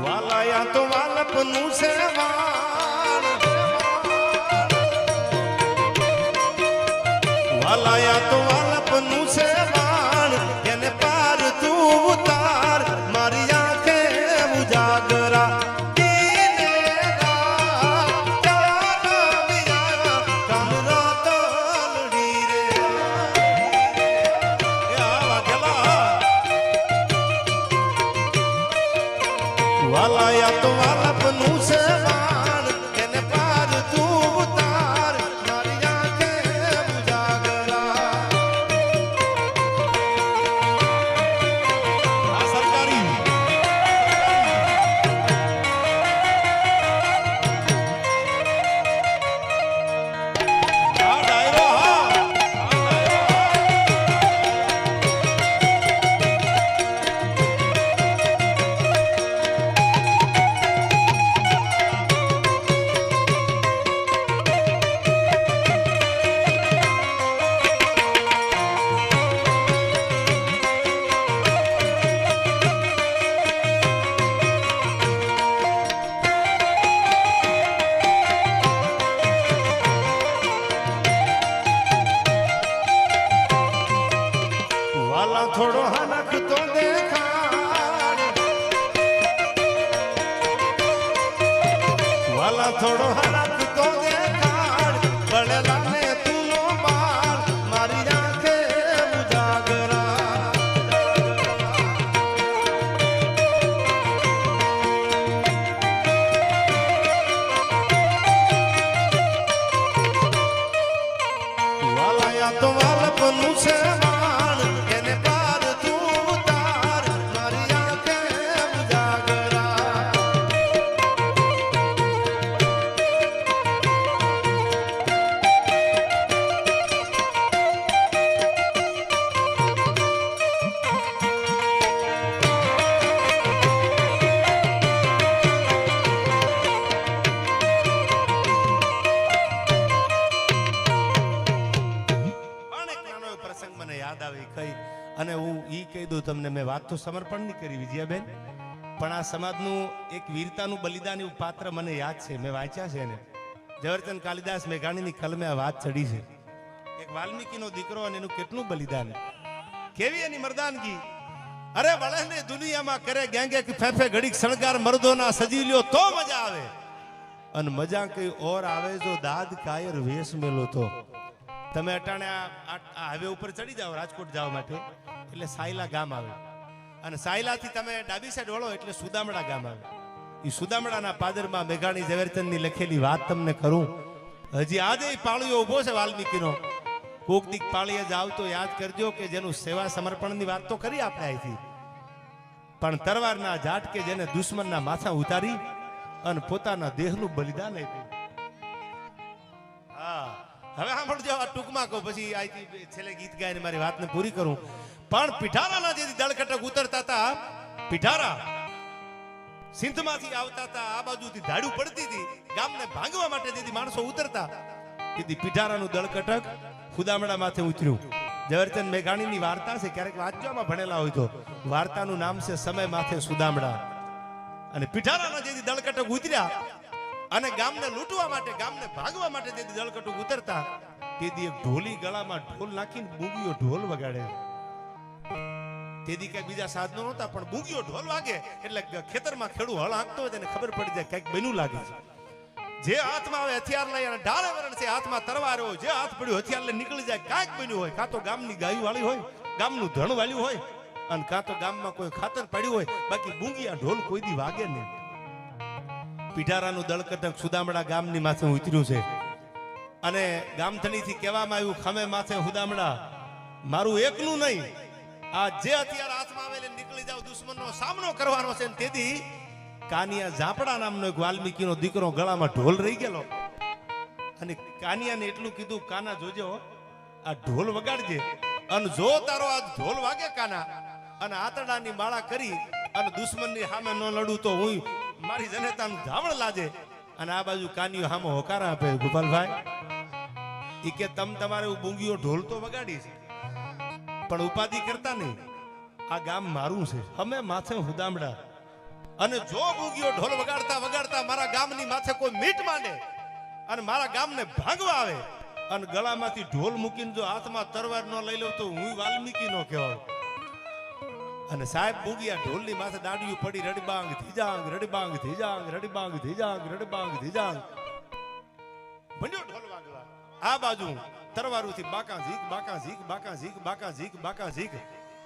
વાલાયા તો વાલપનું છે વાળ વાલાયા તો વાલપનું છે વાળ એને પાર તું ઉતાર મારી આંખે ઉજાગરા વાલાયા તો વાલપનું છે વાળ એને પાર તું ઉતાર મારી આંખે ઉજાગરા આ સરકારી આ ડાયરો વાલા થોડો હનખ તો દેખાડ વાલા થોડો હનખ તો દેખાડ પડેલા ને તું નો બાર મારી આંખે ઉજાગરા વાલાયા તો વાલપનું છે વાળ પ્રસંગ મને યાદ આવે કઈ, અને હું ઈ કહી દઉં તમને, મેં વાત તો સમર્પણની કરી વિજયાબેન, પણ આ સમાજનું એક વીરતાનું બલિદાન એવું પાત્ર મને યાદ છે, મેં વાંચ્યા છે ને. ઝવેરચંદ કાલિદાસ મેઘાણીની કલમે આ વાત ચડી છે. એક વાલ્મીકીનો દીકરો અને એનું કેટલું બલિદાન, કેવી એની મર્દાનગી. અરે વળે દુનિયામાં કરે ગેંગે ફેફે ઘડીક શણગાર મર્દોના સજી લ્યો તો મજા આવે, અને મજા કઈ ઓર આવે જો દાદ કાયર વેશ મેલો તો. તમે અટાણે આ હાઈવે ઉપર ચડી જાઓ રાજકોટ જવા માટે એટલે સાયલા ગામ આવે, અને સાયલાથી તમે ડાબી સાઈડ વળો એટલે સુદામડા ગામ આવે. એ સુદામડાના પાદરમાં મેઘાણી ઝવેરચંદની લખેલી વાત તમને કરું. હજી આજે પાળીઓ ઉભો છે વાલ્મીકીનો. કોક દીક પાળીએ જાવ તો યાદ કરજો કે જેનું સેવા સમર્પણની વાત તો કરી આપણે અહીંથી, પણ તરવારના જાટ કે જેને દુશ્મનના માથા ઉતારી અને પોતાના દેહનું બલિદાન આપ્યું. હા, હવે સાંભળજો આ ટૂંકમાં કહું, પછી અહીંથી છેલ્લે ગીત ગાઈને મારી વાતને પૂરી કરું. પણ પીઠારાના જે દળકટક ઉતરતા હતા, પીઠારા સિંધમાંથી આવતા હતા, આ બાજુથી ધાડું પડતી હતી, ગામને ભાંગવા માટે જેથી માણસો ઉતરતા, તેથી પીઠારાનું દળકટક ખુદામડા માથે ઉતર્યું. ઝવેરચંદ મેઘાણીની વાર્તા છે, ક્યારેક વાંચવામાં ભણેલા હોય તો. વાર્તાનું નામ છે સમય માથે સુદામડા. અને પીઠારાના જેથી દળકટક ઉતર્યા અને ગામને લૂંટવા માટે, ગામને ભાગવા માટે જેથી દળકટક ઉતરતા, તેથી એક ઢોલી ગળામાં ઢોલ નાખીને બૂંગીઓ ઢોલ વગાડે. તેથી કઈ બીજા સાધનો નહોતા, પણ બૂંગીઓ ઢોલ વાગે એટલે ખેતરમાં ખેડૂ હળ હાંકતો હોય તેને ખબર પડી જાય કઈક બન્યું લાગે છે. જે હાથમાં આવે હથિયાર લઈ અને ડાળે વરણ છે, હાથમાં તરવાર હોય, જે હાથ પડ્યું હથિયાર લઈ નીકળી જાય, કાંઈક બન્યું હોય, કાં તો ગામની ગાયું વાળી હોય, ગામનું ધણ વાળ્યું હોય, અને કાં તો ગામમાં કોઈ ખાતર પડ્યું હોય, બાકી બૂંગીયા ઢોલ કોઈ દી વાગે નહીં. પીઠારાનું દળકટક સુદામડા ગામની માથે ઉતર્યું છે, અને ગામથણીથી કહેવામાં આવ્યું, ખમે માથે સુદામડા મારું એકનું નહીં, આ જે હથિયાર હાથમાં આવે નીકળી જાવ, દુશ્મનનો સામનો કરવાનો છે. તેથી કાનિયા ઝાપડા નામનો એક વાલ્મીકીનો દીકરો ગળામાં ઢોલ રહી ગયેલો, અને કાનિયાને એટલું કીધું, કાના જોજો આ ઢોલ વગાડજે, અને જો તારો આ ઢોલ વાગે કાના, અને આતરડાની માળા કરી અને દુશ્મનની સામે ન લડું તો હું મારી જનતાનું ધાવણ લાજે. અને આ બાજુ કાનિયો સામે હોકારા આપે, ગોપાલભાઈ ઈ કે તમ તમારે બૂંગીઓ ઢોલ તો વગાડીશ, પણ ઉપાધિ કરતા નહીં, આ ગામ મારું છે, અમે માથે હુદામડા, અને જો બૂંગીઓ ઢોલ વગાડતા વગાડતા મારા ગામની માથે કોઈ મીટ માંડે અને મારા ગામને ભાંગવા આવે, અને ગળામાંથી ઢોલ મૂકીને જો હાથમાં તરવાર ન લઈ લઉં તો હું વાલ્મીકી નો કહેવાય. અને સાહેબ બૂંગીયા ઢોલની માથે દાડિયું પડી, રડબાંગ ધીજાંગ રડબાંગ ધીજાંગ રડબાંગ ધીજાંગ રડબાંગ ધીજાંગ, ભંડ્યો ઢોલ વાગવા. આ બાજુ તરવારુથી બાકા ઝીક બાકા ઝીક બાકા ઝીક બાકા ઝીક બાકા ઝીક,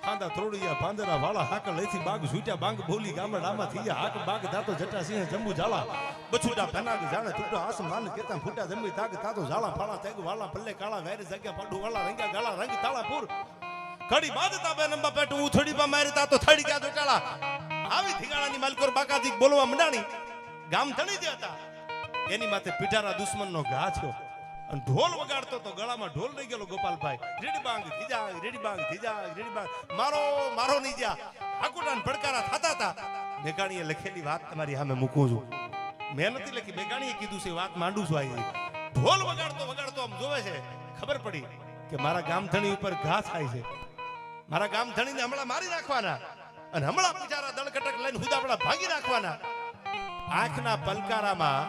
ખાંદા થોડિયા પાંદરા વાળા હાક લઈથી બાગ છૂટ્યા બાંગ બોલી ગામડામાં થઈ હાક બાગ થાતો જટા સિંહ જંબુ ઝાલા બછુડા ભનાગ જાણે તૂટો આસમાન કેતા ફૂટા જંબી તાગ થાતો ઝાલા ફાળા તેગ વાળા પલ્લે કાળા વેર જગ્યા પાડું વાળા રંગા ગાળા રંગ તાળાપુર કડી બાંધતા બે નંબર પેટું ઉથડી પા મારતા તો થડી ગયા જોટાળા. આવી ધીગાણાની માલકોર બાકાજી બોલવા મંડાણી. ગામ ધણી જે હતા એની માથે પીઠારા દુશ્મનનો ઘા થયો, અને ઢોલ વગાડતો તો ગળામાં ઢોલ રહી ગયેલો. ગોપાલભાઈ રેડીબાંગ ધીજાંગ રેડીબાંગ ધીજાંગ રેડીબાંગ, મારો મારો નહીં જ્યાં આકુડાન પડકારા થતા હતા. મેઘાણીએ લખેલી વાત તમારી સામે મૂકું છું, મેં નથી લખી, મેઘાણીએ કીધું છે, વાત માંડું છું. આવી ઢોલ વગાડતો વગાડતો આમ જોવે છે, ખબર પડી કે મારા ગામધણી ઉપર ઘા થાય છે, મારા ગામધણીને હમણાં મારી નાખવાના, અને હમણાં બિચારા દળકટક લઈને હુદાપડા ભાગી નાખવાના. આંખના પલકારામાં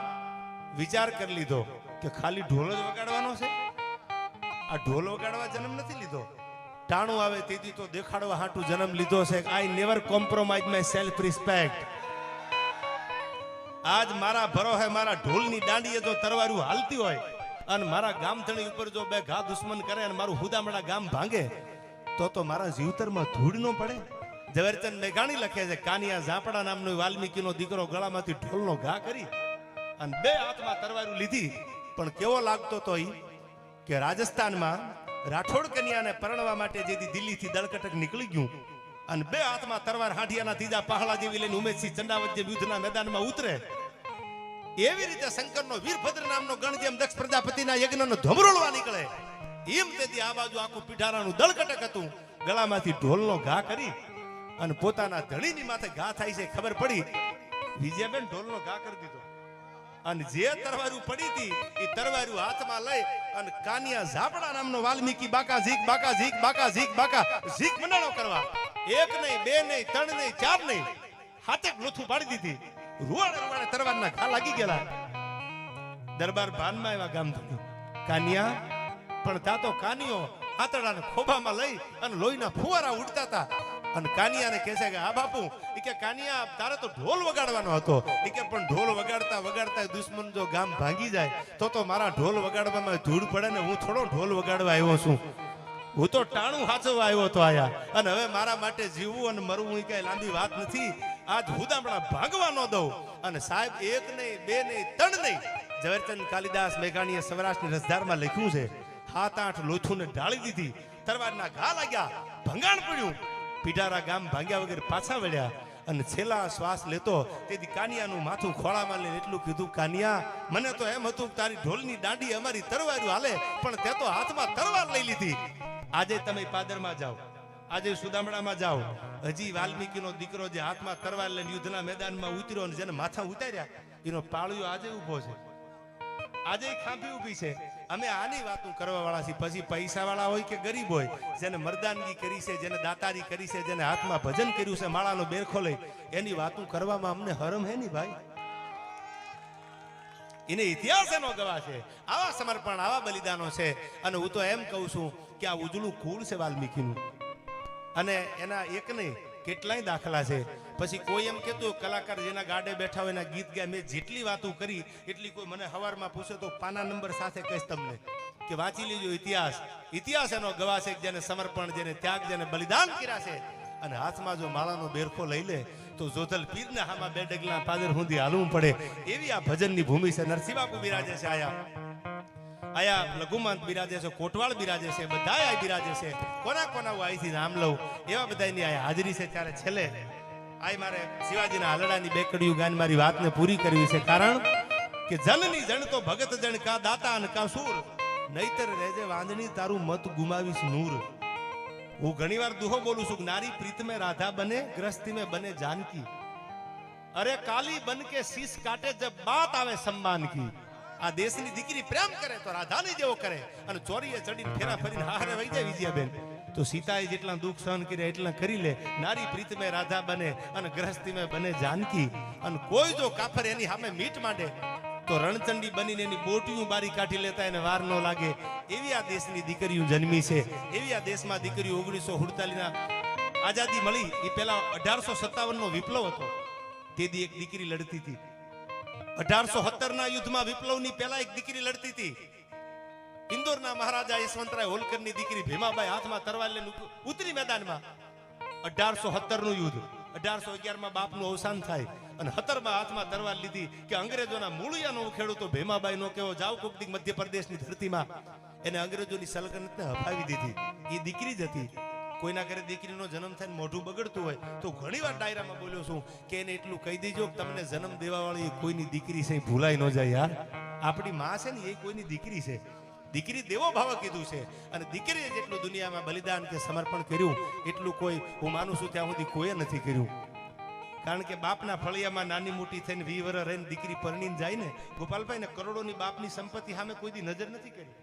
વિચાર કરી લીધો કે ખાલી ઢોલ જ વગાડવાનો છે. આ ઢોલ વગાડવા જન્મ નથી લીધો, ટાણું આવે તેથી તો દેખાડવા હાટું જન્મ લીધો છે. I never compromise my self respect. આજ મારા ભરોહે મારા ઢોલની દાંડીએ જો તરવારું હાલતી હોય અને મારા ગામધણી ઉપર જો બે ઘા દુશ્મન કરે અને મારું હુદામડા ગામ ભાંગે તો મારા જીવતરમાં ધૂળ ન પડે. ઝવેરચંદ મેઘાણી લખે છે, કાનિયા ઝાપડા નામનો વાલ્મીકીનો દીકરો ગળામાંથી ઢોલનો ઘા કરી અને બે હાથમાં તરવારું લીધી, પણ કેવો લાગતો તો કે રાજસ્થાનમાં રાઠોડ કન્યાને પરણવા માટે જેથી દિલ્હીથી દળકટક નીકળી ગયું અને બે હાથમાં તરવાર હાંડિયાના ત્રીજા પહાડા જેવી લઈને ઉમેશસિંહ ચંડાવત જે યુદ્ધના મેદાનમાં ઉતરે, એવી રીતે શંકરનો વીરભદ્ર નામનો ગણ જેમ દક્ષ પ્રજાપતિના યજ્ઞનો ધમરોળવા નીકળે, એમ તેથી આ બાજુ આખું પીઠારાનું દળકટક હતું. ગળામાંથી ઢોલનો ઘા કરી અને પોતાના ધણીની માથે ઘા થાય છે, ખબર પડી વિજયાબેન ઢોલનો ઘા કરી દીધો. અને જે તરવારું પડી હતી એ તરવારું હાથમાં લઈ અને કાનિયા ઝાપડા નામનો વાલ્મીકી બાકા ઝીક બાકા ઝીક બાકા ઝીક બાકા ઝીક મંડાણો કરવા. એક નહીં, બે નહીં, ત્રણ નહીં, ચાર નહીં, હાથે લોથું પાડી દીધી. રૂવાડે રૂવાડે તરવારના ઘા લાગી ગયેલા. દરબાર ભાનમાં એવા ગામ થયું કાનિયા, પણ તા તો કાનિયો આતરડાને ખોભામાં લઈ અને લોહીના ફુવારા ઉડતા હતા. અને કાનિયાને કહે છે કે હા બાપુ, એ કે કાનિયા તારે તો ઢોલ વગાડવાનો હતો. એ કે પણ ઢોલ વગાડતા વગાડતા દુશ્મન જો ગામ ભાંગી જાય તો મારા ઢોલ વગાડવામાં ધૂળ પડે ને. હું થોડો ઢોલ વગાડવા આવ્યો છું, હું તો ટાણું હાચવવા આવ્યો તો આયા. અને હવે મારા માટે જીવવું અને મરવું એ કઈ લાંબી વાત નથી. આજ હુદામણા ભાગવા ન દઉં. અને સાહેબ એક નહીં, બે નહીં, ત્રણ નહીં, ઝવેરચંદ કાલિદાસ મેઘાણીએ સૌરાષ્ટ્રની રસધારમાં લખ્યું છે 7-8 લોથુને ઢાળી દીધી. તરવારના ઘા લાગ્યા, ભંગાણ પડ્યું. પીઢારા ગામ ભાગ્યા વગર પાછા વળ્યા. અને છેલ્લા શ્વાસ લેતો તેથી કાનિયાનું માથું ખોળામાં લઈને એટલું કીધું, કાનિયા મને તો એમ હતું તારી ઢોલની દાંડી અમારી તરવારું હાલે, પણ તે તો હાથમાં તરવાર લઈ લીધી. આજે તમે પાદરમાં જાઓ, આજે સુદામડામાં જાઓ, હજી વાલ્મીકીનો દીકરો જે હાથમાં તરવાર લઈને યુદ્ધના મેદાનમાં ઉતર્યો અને જેને માથા ઉતાર્યા એનો પાળિયો આજે ઊભો છે, આજે ખાંભી ઊભી છે. અમે આની વાતો કરવા વાળા છીએ. પછી પૈસા વાળા હોય કે ગરીબ હોય, જેને મર્દાનગી કરી છે, જેને દાતારી કરી છે, જેને હાથમાં ભજન કર્યું છે, માળાનો બેરખો લઈ, એની વાતો કરવામાં અમને હરમ હે નહીં ભાઈ. એને ઇતિહાસ એનો ગવા છે. આવા સમર્પણ, આવા બલિદાનો છે. અને હું તો એમ કહું છું કે આ ઉજળું કુળ છે વાલ્મીકીનું. અને એના એક નહીં કેટલાય દાખલા છે. પછી કોઈ એમ કહેતું કલાકાર જેના ગાડે બેઠા હોય એના ગીત ગાય. મેં જેટલી વાતો કરી એટલી કોઈ મને હવારમાં પૂછે તો પાના નંબર સાથે કહીશ તમને કે વાંચી લેજો ઇતિહાસ. ઇતિહાસ એનો ગવા છે જેને સમર્પણ, જેને ત્યાગ, જેને બલિદાન કર્યા છે. અને હાથમાં જો માળાનો બેરખો લઈ લે તો જોધલ પીરના હામાં બે ડગલા પાદર સુધી હાલવું પડે એવી આ ભજનની ભૂમિ છે. નરસિંહ બાપુ બિરાજે છે આયા લઘુમંત બિરાજે છે, કોટવાળ બિરાજે છે, બધા આ બિરાજે છે. કોના કોના હું અહીંથી નામ લઉં એવા બધાની આ હાજરી છે. ત્યારે છેલ્લે આ મારે શિવાજીના હાલડાની બેકડીયું ગાન મારી વાતને પૂરી કરવી છે. કારણ કે જનની જણ તો ભગત જણ કા દાતા અને કા સૂર, નહીતર રહેજે વાંદણી તારું મત ગુમાવીશ નૂર. હું ઘણીવાર દુહો બોલું છું, નારી પ્રીત में राधा बने ग्रस्ती में बने जानकी, अरे काली बन के शीश काटे जब बात આવે सम्मान की. આ દેશની દીકરી પ્રેમ કરે તો રાધાની જેવો કરે, અને ચોરીએ ચડીને ફેરા ફરીને હારે વહી જાય વિજયાબેન તો સીતાએ જેટલા દુઃખ સહન કર્યા એટલા કરી લે. નારી પ્રીત में राधा बने અને ગ્રસ્તી में बने जानकी. અને કોઈ જો કાફર એની સામે મીટ માંડે તો રણચંડી બનીને એની બોટિયું બારી કાઢી લેતા એને વાર ન લાગે. એવી આ દેશની દીકરીઓ જન્મી છે. એવી આ દેશમાં દીકરીઓ 1948ના આઝાદી મળી એ પહેલા 1857નો વિપ્લવ હતો. તેથી એક દીકરી લડતી હતી. 1870ના યુદ્ધમાં વિપ્લવની પહેલા એક દીકરી લડતી હતી. ઇન્દોરના મહારાજા યશવંતરાય હોલકરની દીકરી ભીમાબાઈ હાથમાં તરવાર લઈને ઉતરી મેદાનમાં. 1870નું યુદ્ધ. 1811માં બાપનું અવસાન થાય અને 17માં હાથમાં તરવાર લીધી કે અંગ્રેજોના મૂળિયાનો ઉખેડો તો ભીમાબાઈ નો કેવો જાવ કોક દીક મધ્યપ્રદેશની ધરતીમાં એને અંગ્રેજોની સલ્તનતને હફાવી દીધી. એ દીકરી જ હતી. કોઈના ઘરે દીકરીનો જન્મ થાય મોઢું બગડતું હોય તો ઘણીવાર ડાયરામાં બોલ્યો છું કે એને એટલું કહી દેજો કે તમને જન્મ દેવા વાળી કોઈની દીકરી છે ભૂલાઈ ન જાય યાર. આપણી માં છે ને એ કોઈની દીકરી છે. દીકરી દેવો ભાવ કીધું છે. અને દીકરીએ જેટલું દુનિયામાં બલિદાન કે સમર્પણ કર્યું એટલું કોઈ હું માનું છું ત્યાં સુધી કોઈએ નથી કર્યું. કારણ કે બાપના ફળિયામાં નાની મોટી થઈને 20 વર્ષ રહીને દીકરી પરણીને જાય ને ગોપાલભાઈ ને કરોડોની બાપની સંપત્તિ સામે કોઈ દી નજર નથી કરી.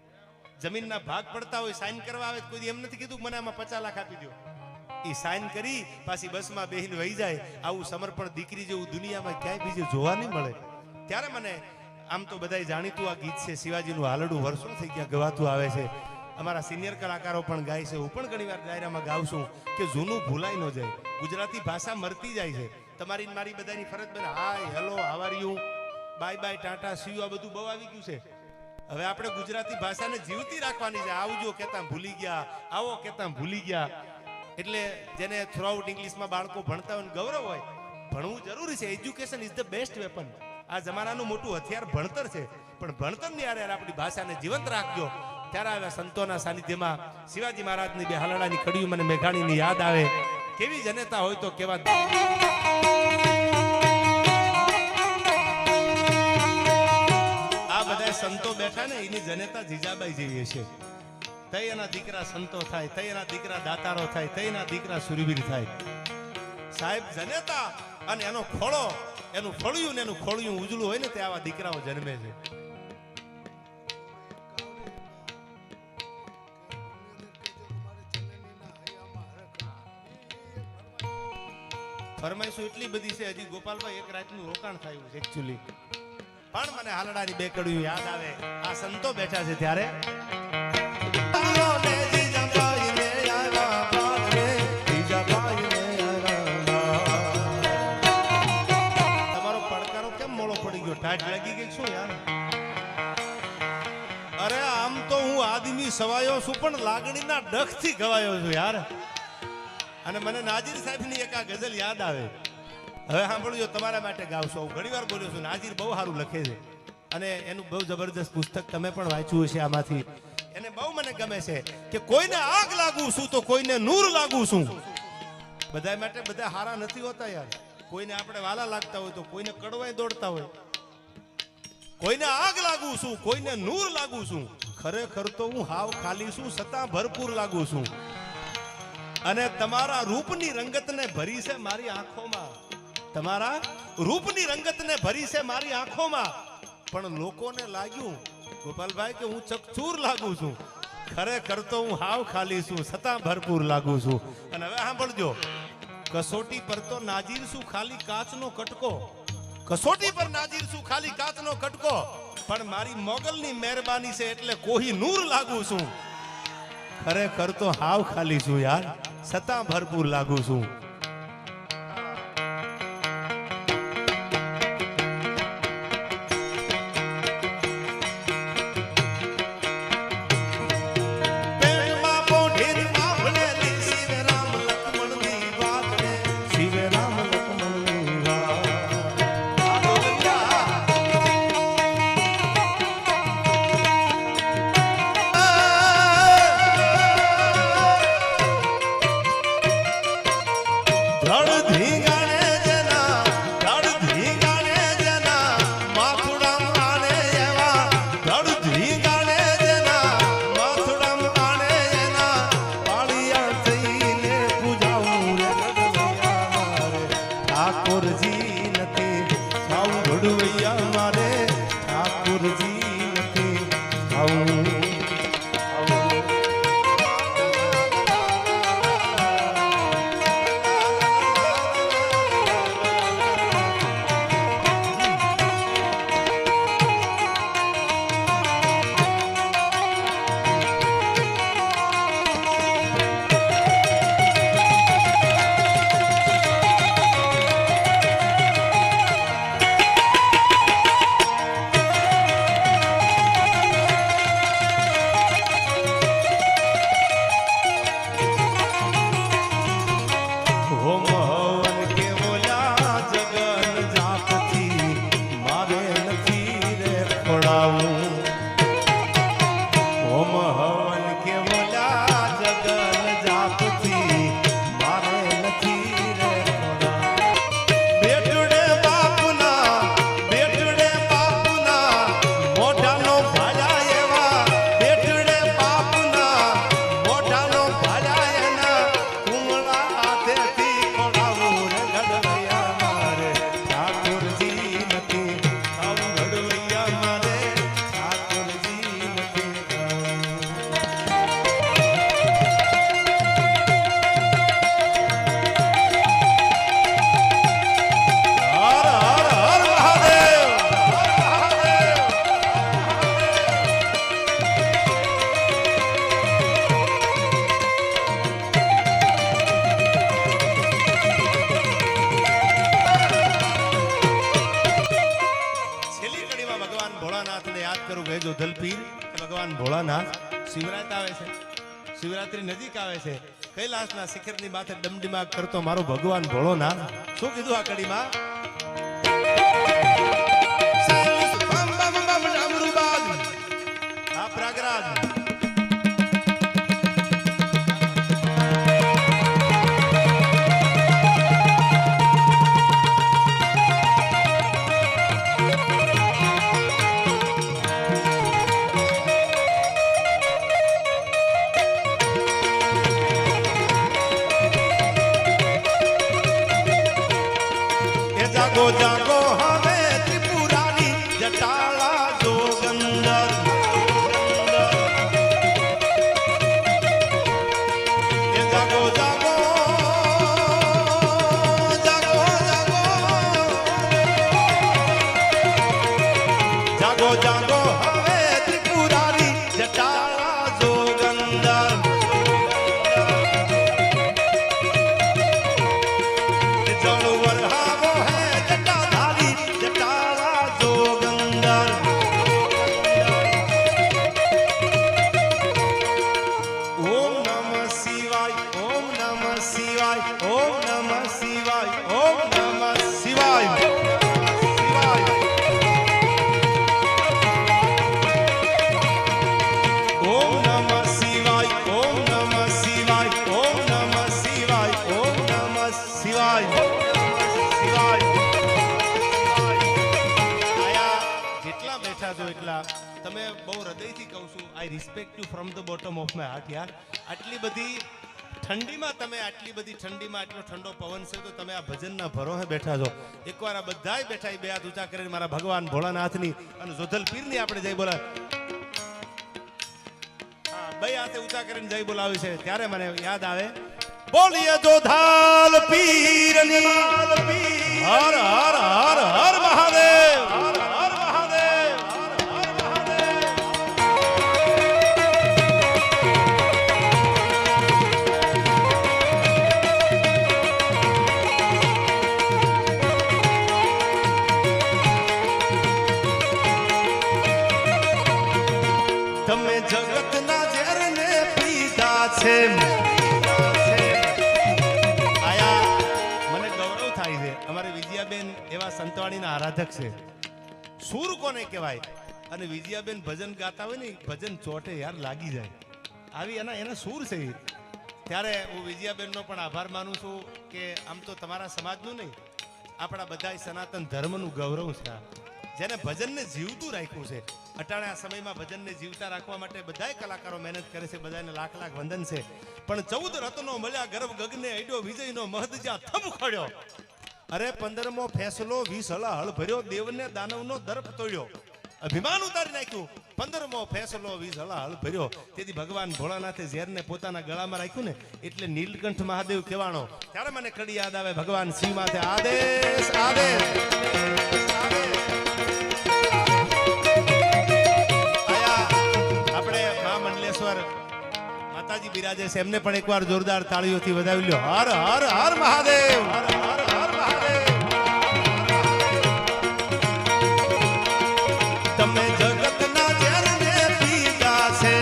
જમીનના ભાગ પડતા હોય સાઈન કરવા આવે કોઈ એમ નથી કીધું મને આમાં 50 લાખ આપી દો. એ સાઈન કરી પાછી બસમાં બેહીને વહી જાય. આવું સમર્પણ દીકરી જેવું દુનિયામાં ક્યાંય બીજે જોવા નહીં મળે. ત્યારે મને આમ તો બધાય જાણીતું આ ગીત છે શિવાજીનું હાલડું વર્ષો થઈ ગયા ગવાતું આવે છે. અમારા સિનિયર કલાકારો પણ ગાય છે. હું પણ ઘણીવાર ડાયરામાં ગાઉં છું કે જૂનું ભૂલાઈ ન જાય. ગુજરાતી ભાષા મરતી જાય છે. તમારી મારી બધાની ફરજ બને hi hello how are you bye bye tata see you આ બધું બહુ આવી ગયું છે. હવે આપણે ગુજરાતી ભાષાને જીવતી રાખવાની છે. આવજો કહેતા ભૂલી ગયા, આવો કહેતા ભૂલી ગયા. એટલે જેને થ્રુઆઉટ ઇંગ્લિશમાં બાળકો ભણતા હોય ગૌરવ હોય, ભણવું જરૂરી છે. Education is the best weapon. આ જમાનાનું મોટું હથિયાર ભણતર છે. પણ ભણતરની યાર આપણી ભાષાને જીવંત રાખજો. ત્યારે આવ્યા સંતોના સાનિધ્યમાં શિવાજી મહારાજની બે હાલડાની કડીઓ મને મેઘાણીની યાદ આવે. કેવી જનેતા હોય તો કેવા આ બધા સંતો બેઠા ને એની જનેતા જીજાબાઈ જેવી છે. તઈ એના દીકરા સંતો થાય, તઈ એના દીકરા દાતારો થાય, તઈ એના દીકરા સુરવીર થાય. સાહેબ જનેતા અને એનો ખોળો, એનું ફળિયું ને એનું ખોળિયું ઉજળું હોય ને તે આવા દીકરાઓ જન્મે છે. ફરમાઈશો એટલી બધી છે. હજી ગોપાલભાઈ એક રાતનું રોકાણ થયું છે એકચ્યુઅલી, પણ મને હાલડાની બે કડીઓ યાદ આવે. આ સંતો બેઠા છે ત્યારે તમારો પડકારો કેમ મોળો પડી ગયો? ટાઈટ લાગી ગઈ શું યાર? અરે આમ તો હું આદમી સવાયો છું, પણ લાગણીના ડખથી ગવાયો છું યાર. અને મને નાજીર સાહેબની એક આ ગઝલ યાદ આવે. હવે સાંભળજો, તમારા માટે ગાવશો. હું ઘણી વાર બોલ્યો છું, નાજીર બહુ સારું લખે છે અને એનું બહુ જબરદસ્ત પુસ્તક તમે પણ વાંચ્યું હશે. આમાંથી એને બહુ મને ગમે છે કે કોઈને આગ લાગુ છું તો કોઈને નૂર લાગુ છું. બધા માટે બધા હારા નથી હોતા યાર. કોઈને આપણે વાલા લાગતા હોય તો કોઈને કડવાય દોડતા હોય. કોઈને આગ લાગુ છું, કોઈને નૂર લાગુ છું. ખરેખર તો હું હાવ ખાલી છું, છતાં ભરપૂર લાગુ છું. અને તમારા રૂપની રંગતને ભરી છે મારી આંખોમાં. તમારા રૂપની રંગતને ભરી છે મારી આંખોમાં. પણ લોકોને લાગ્યું ગોપાલભાઈ કે હું ચકચૂર લાગુ છું. ખરેખર તો હું હાવ ખાલી છું, છતાં ભરપૂર લાગુ છું. અને હવે સાંભળજો, કસોટી પર તો નાજીર છું ખાલી કાચનો કટકો. કસોટી પર નાજીર છું ખાલી કાચનો કટકો. પણ મારી મોગલની મહેરબાની છે એટલે કોઈ નૂર લાગુ છું. ખરેખર તો હાવ ખાલી છું યાર, છતાં ભરપૂર લાગુ છું. ભગવાન ભોળાનાથ શિવરાત આવે છે, શિવરાત્રી નજીક આવે છે. કૈલાસના શિખરની માથે ડમડીમાગ કરતો મારો ભગવાન ભોળોનાથ શું કીધું આ કડીમાં? આ પ્રયાગરાજ જાગો જાગો હવે ત્રિપુરારી જટાળા જોગંદર એ જાગો જાગો જાગો જાગો જાગો જાગો હવે ત્રિપુરારી જટાળા જોગંદર તમે બહુ હૃદયથી કહું છું આઈ respect you from the bottom of my heart યાર આટલી બધી ઠંડીમાં તમે આટલી બધી ઠંડીમાં આટલો ઠંડો પવન છે તો તમે આ ભજનના ભરોસે બેઠા છો એકવાર આ બધાય બેઠા બે હાથ ઊંચા કરીને મારા ભગવાન ભોળાનાથની અને જોધલ પીરની આપણે જય બોલા હા બે હાથે ઊંચા કરીને જય બોલાવી છે ત્યારે મને યાદ આવે બોલીએ જોધાલ પીરની હર હર હર હર મહાદેવ તમે જગતના ઝેરને પીધા છે આયા મને ગૌરવ થાય છે અમારે વિજયાબેન એવા સંતવાણીના આરાધક છે સૂર કોને કહેવાય અને વિજયાબેન ભજન ગાતા હોય ને ભજન ચોટે યાર લાગી જાય આવી એના સૂર છે ત્યારે હું વિજયાબેનનો પણ આભાર માનું છું કે આમ તો તમારા સમાજનું નહીં આપણા બધા સનાતન ધર્મનું ગૌરવ છે જેને ભજનને જીવતું રાખ્યું છે અટાણે આ સમયમાં ભજનને જીવતા રાખવા માટે બધાય કલાકારો મહેનત કરે છે બધાને લાખ લાખ વંદન છે પણ 14 રત્નો મળ્યા ગર્વ ગગને અડ્યો વિજયનો મહદજા થમ ખડ્યો અરે 15મો ફેસલો 20 હળા હળ ભર્યો દેવને દાનવનો દર્પ તોડ્યો અભિમાન ઉતારી નાખ્યું 15મો ફેસલો 20 હળા હળ ભર્યો તેથી ભગવાન ભોળાનાથે ઝેરને પોતાના ગળામાં રાખ્યું ને એટલે નીલકંઠ મહાદેવ કહેવાનો ત્યારે મને કડી યાદ આવે ભગવાન શિવ માથે આદેશ આદેશ માતાજી બિરાજે છે એમને પણ એકવાર જોરદાર તાળીઓથી વધાવી લ્યો હર હર હર મહાદેવ હર હર હર મહાદેવ તમે જગતના ઝેરને પીધા છે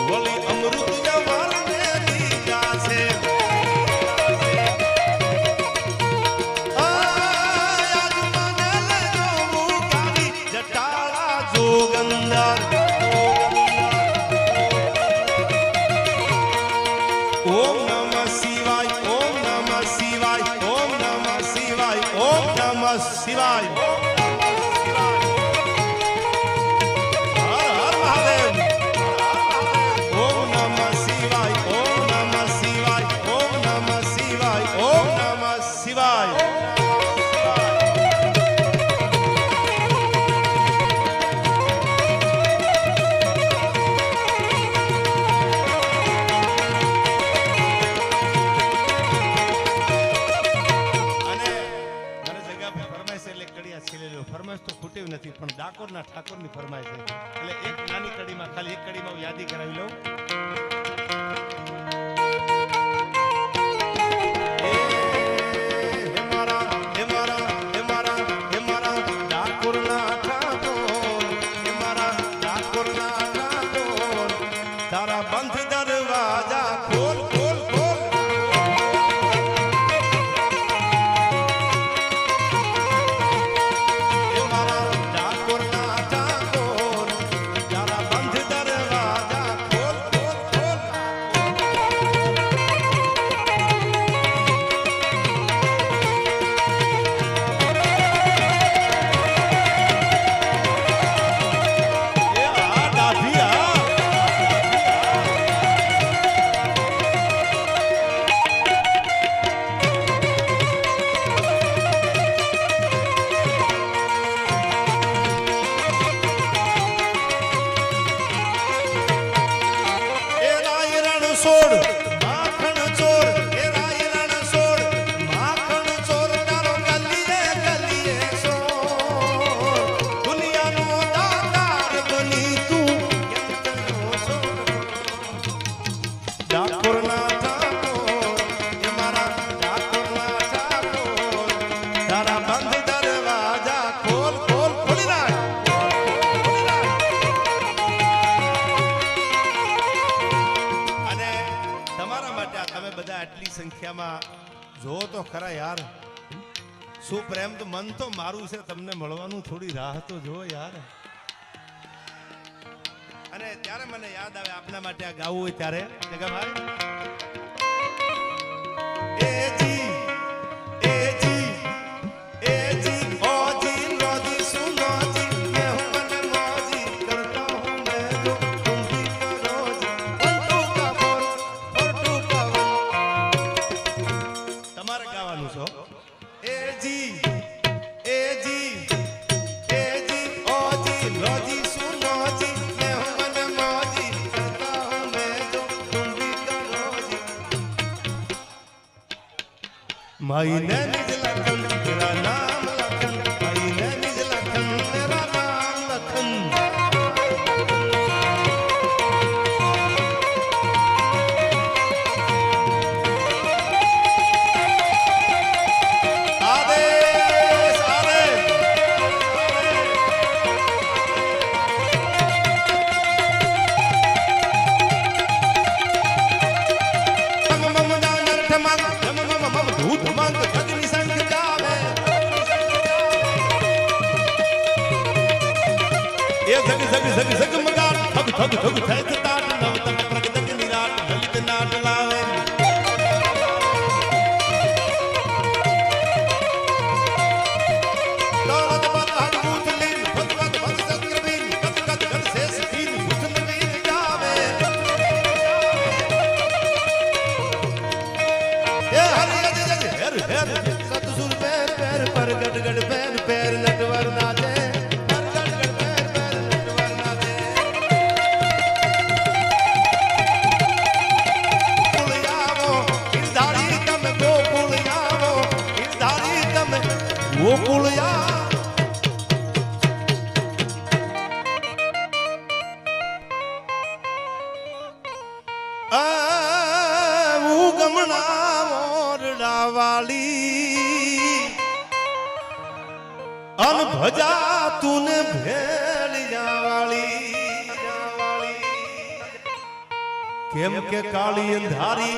વળી અમૃત જવાલને દીધા છે ઓમ નમઃ શિવાય ઓમ નમઃ શિવાય ઓમ નમઃ શિવાય ઓમ નમઃ શિવાય હર હર મહાદેવ ઓમ નમઃ શિવાય ઓમ નમઃ શિવાય ઓમ નમઃ શિવાય ઓમ નમઃ શિવાય ફરમાઈશ તો ખૂટી નથી પણ ડાકોરના ઠાકોરની ફરમાઈશ છે એટલે એક નાની કડીમાં ખાલી એક કડીમાં હું યાદી કરાવી લઉં તારા બંધ દરવાજા ખોલ ખોલ ખોલ સોડ માખણ ચોર એ રાયરણ સોડ માખણ ચોર તારો ગલીએ ગલીએ સોડ દુનિયાનો દાતાર બની તું કેમ સોડ ડાકોરના ઠાકોર એ મારા ડાકોરના ઠાકોર તારા બંધ દરવાજા ખોલ ખોલ ખોલી નાખ તમે બધા આટલી સંખ્યામાં જો તો ખરા યાર શું પ્રેમ તો મન તો મારું છે તમને મળવાનું થોડી રાહ તો જો યાર અને ત્યારે મને યાદ આવે આપના માટે આ ગાવું હોય ત્યારે જગાભાઈ माई ने निज लखन तेरा नाम लखन माई ने निज लखन तेरा नाम लखन आदेश आदेश मम मम दानर्थ मम मम मम धूत मंग अग्नि संग जावे ए जग जग जग जग मगाट ठग ठग ठग ठग ताट नव तन प्रगट निराट ललित नाट लावे दौलत पद अद्भुत लीन पद पद पद सत्कृबीन कद कद कद शेष कीन हुस्न वीर जावे ए हरि हेर हेर सतसुर पैर पैर पर गड़ गड़ पैर पैर नटवर नाचे पर गड़ गड़ पैर पैर नटवर नाचे पुलियावो इधारी तम गो पुलियावो इधारी तम वो पुलिया वो गमना वाली अन भजा तूने भेलिया वाली केम के काली अंधारी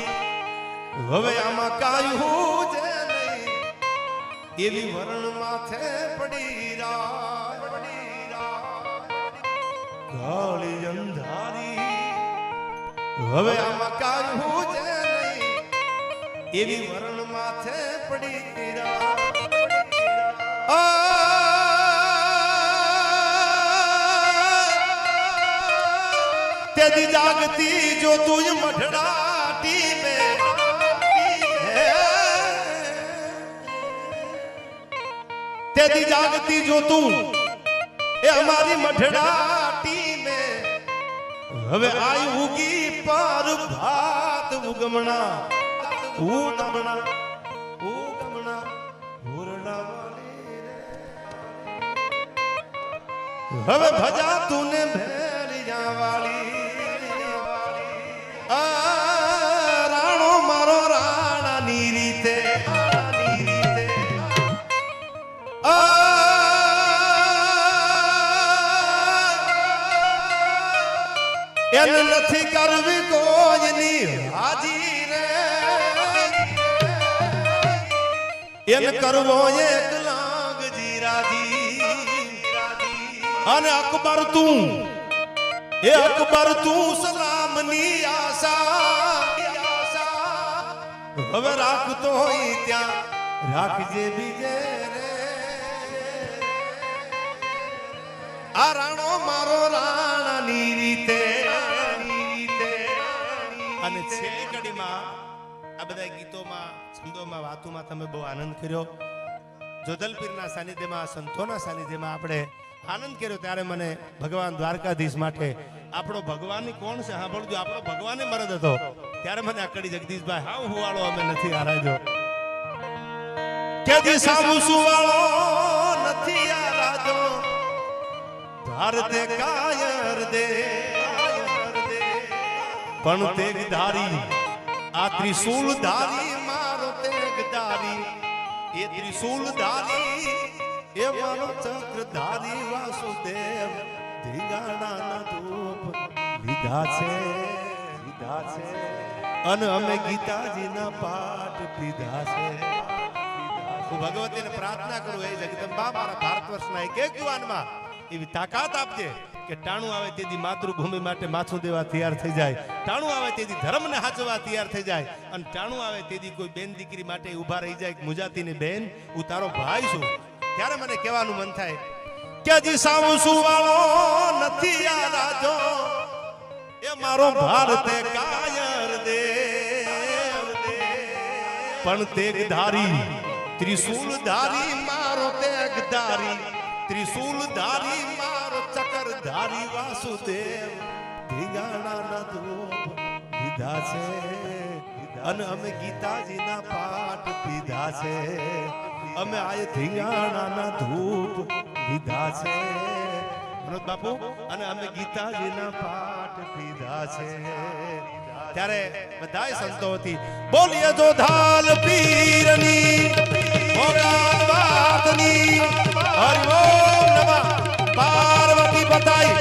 हवे आमा कायू जे नहीं एवी वरण माथे पड़ी काली अंधारी हवे आमा कायू जे नहीं एवी वरण माथे पड़ी तेरी जागती जो तू मठड़ाटी में तेरी जागती जो तू ये हमारी मठड़ाटी में हवे आई उगी पार भात उगमना उगमना उगमना हुरड़ा वाली रे हवे भजा तूने भेलिया वाली राणो मारो राणा नीरी थे एन नथी करवी कोई हाजी रे एन करवो एक लाग जीराजी अन अकबर तू ए अकबर तू सलाम नी आशा હવે રાખતો હોય ત્યાં રાખજે બીજે રે આ રાણો મારો રાણાની રીતે અને છેલ્લી કડીમાં આ બધા ગીતોમાં છંદોમાં વાતોમાં તમે બહુ આનંદ કર્યો જોધલપીરના સાનિધ્યમાં સંતોના સાનિધ્યમાં આપણે આનંદ કર્યો ત્યારે મને ભગવાન દ્વારકાધીશ માટે આપણો ભગવાન કોણ છે સાંભળજો, આપણો ભગવાન મરદ હતો ત્યારે મને આ કડી જગદીશભાઈ હાવ હુવાળો અમે નથી આરાજો કે દી સામુ સુવાળો નથી આરાજો ભારતે કાયર દે પણ તેગ ધારી આ ત્રિશૂલ ધારી મારો તેગ ધારી એ ત્રિશૂલ ધારી એ મારો ચક્ર ધારી વાસુદેવ ધીંગાણાના ધૂપ લીધા છે અને અમે ગીતાજીના પાઠ પીધા છે. હું ભગવતીને પ્રાર્થના કરું એ જગદંબા મારા ભારત વર્ષના એક યુવાનમાં એવી તાકાત આપજે કે ટાણું આવે તેથી માતૃભૂમિ માટે માથું દેવા તૈયાર થઈ જાય, ટાણું આવે તેથી ધર્મને હાચવા તૈયાર થઈ જાય, અને ટાણું આવે તેથી કોઈ બેન દીકરી માટે ઊભા રહી જાય કે મુજાતીની બેન હું તારો ભાઈ છું. ત્યારે મને કહેવાનું મન થાય કે હજી સાવસુ વાળો નથી આ રાજો એ મારો ભારતે કાયર દે પણ તેગ ધારી ત્રિશૂલ ધારી મારો તેગ ધારી ત્રિશૂલ ધારી મારો ચક્ર ધારી વાસુદેવ ધીંગાણાના ધૂપ લીધા છે અને અમે ગીતાજીના પાઠ પીધા છે, અમે આય ધીંગાણાના ધૂપ લીધા છે વિનોદ બાપુ અને અમે ગીતાજીના પાઠ પીધા છે. ત્યારે બધાય સંતોથી બોલીએ જો ધાલ પીરની મોરાબાદની હરિ ઓમ નમઃ પાર્વતી બતાઈ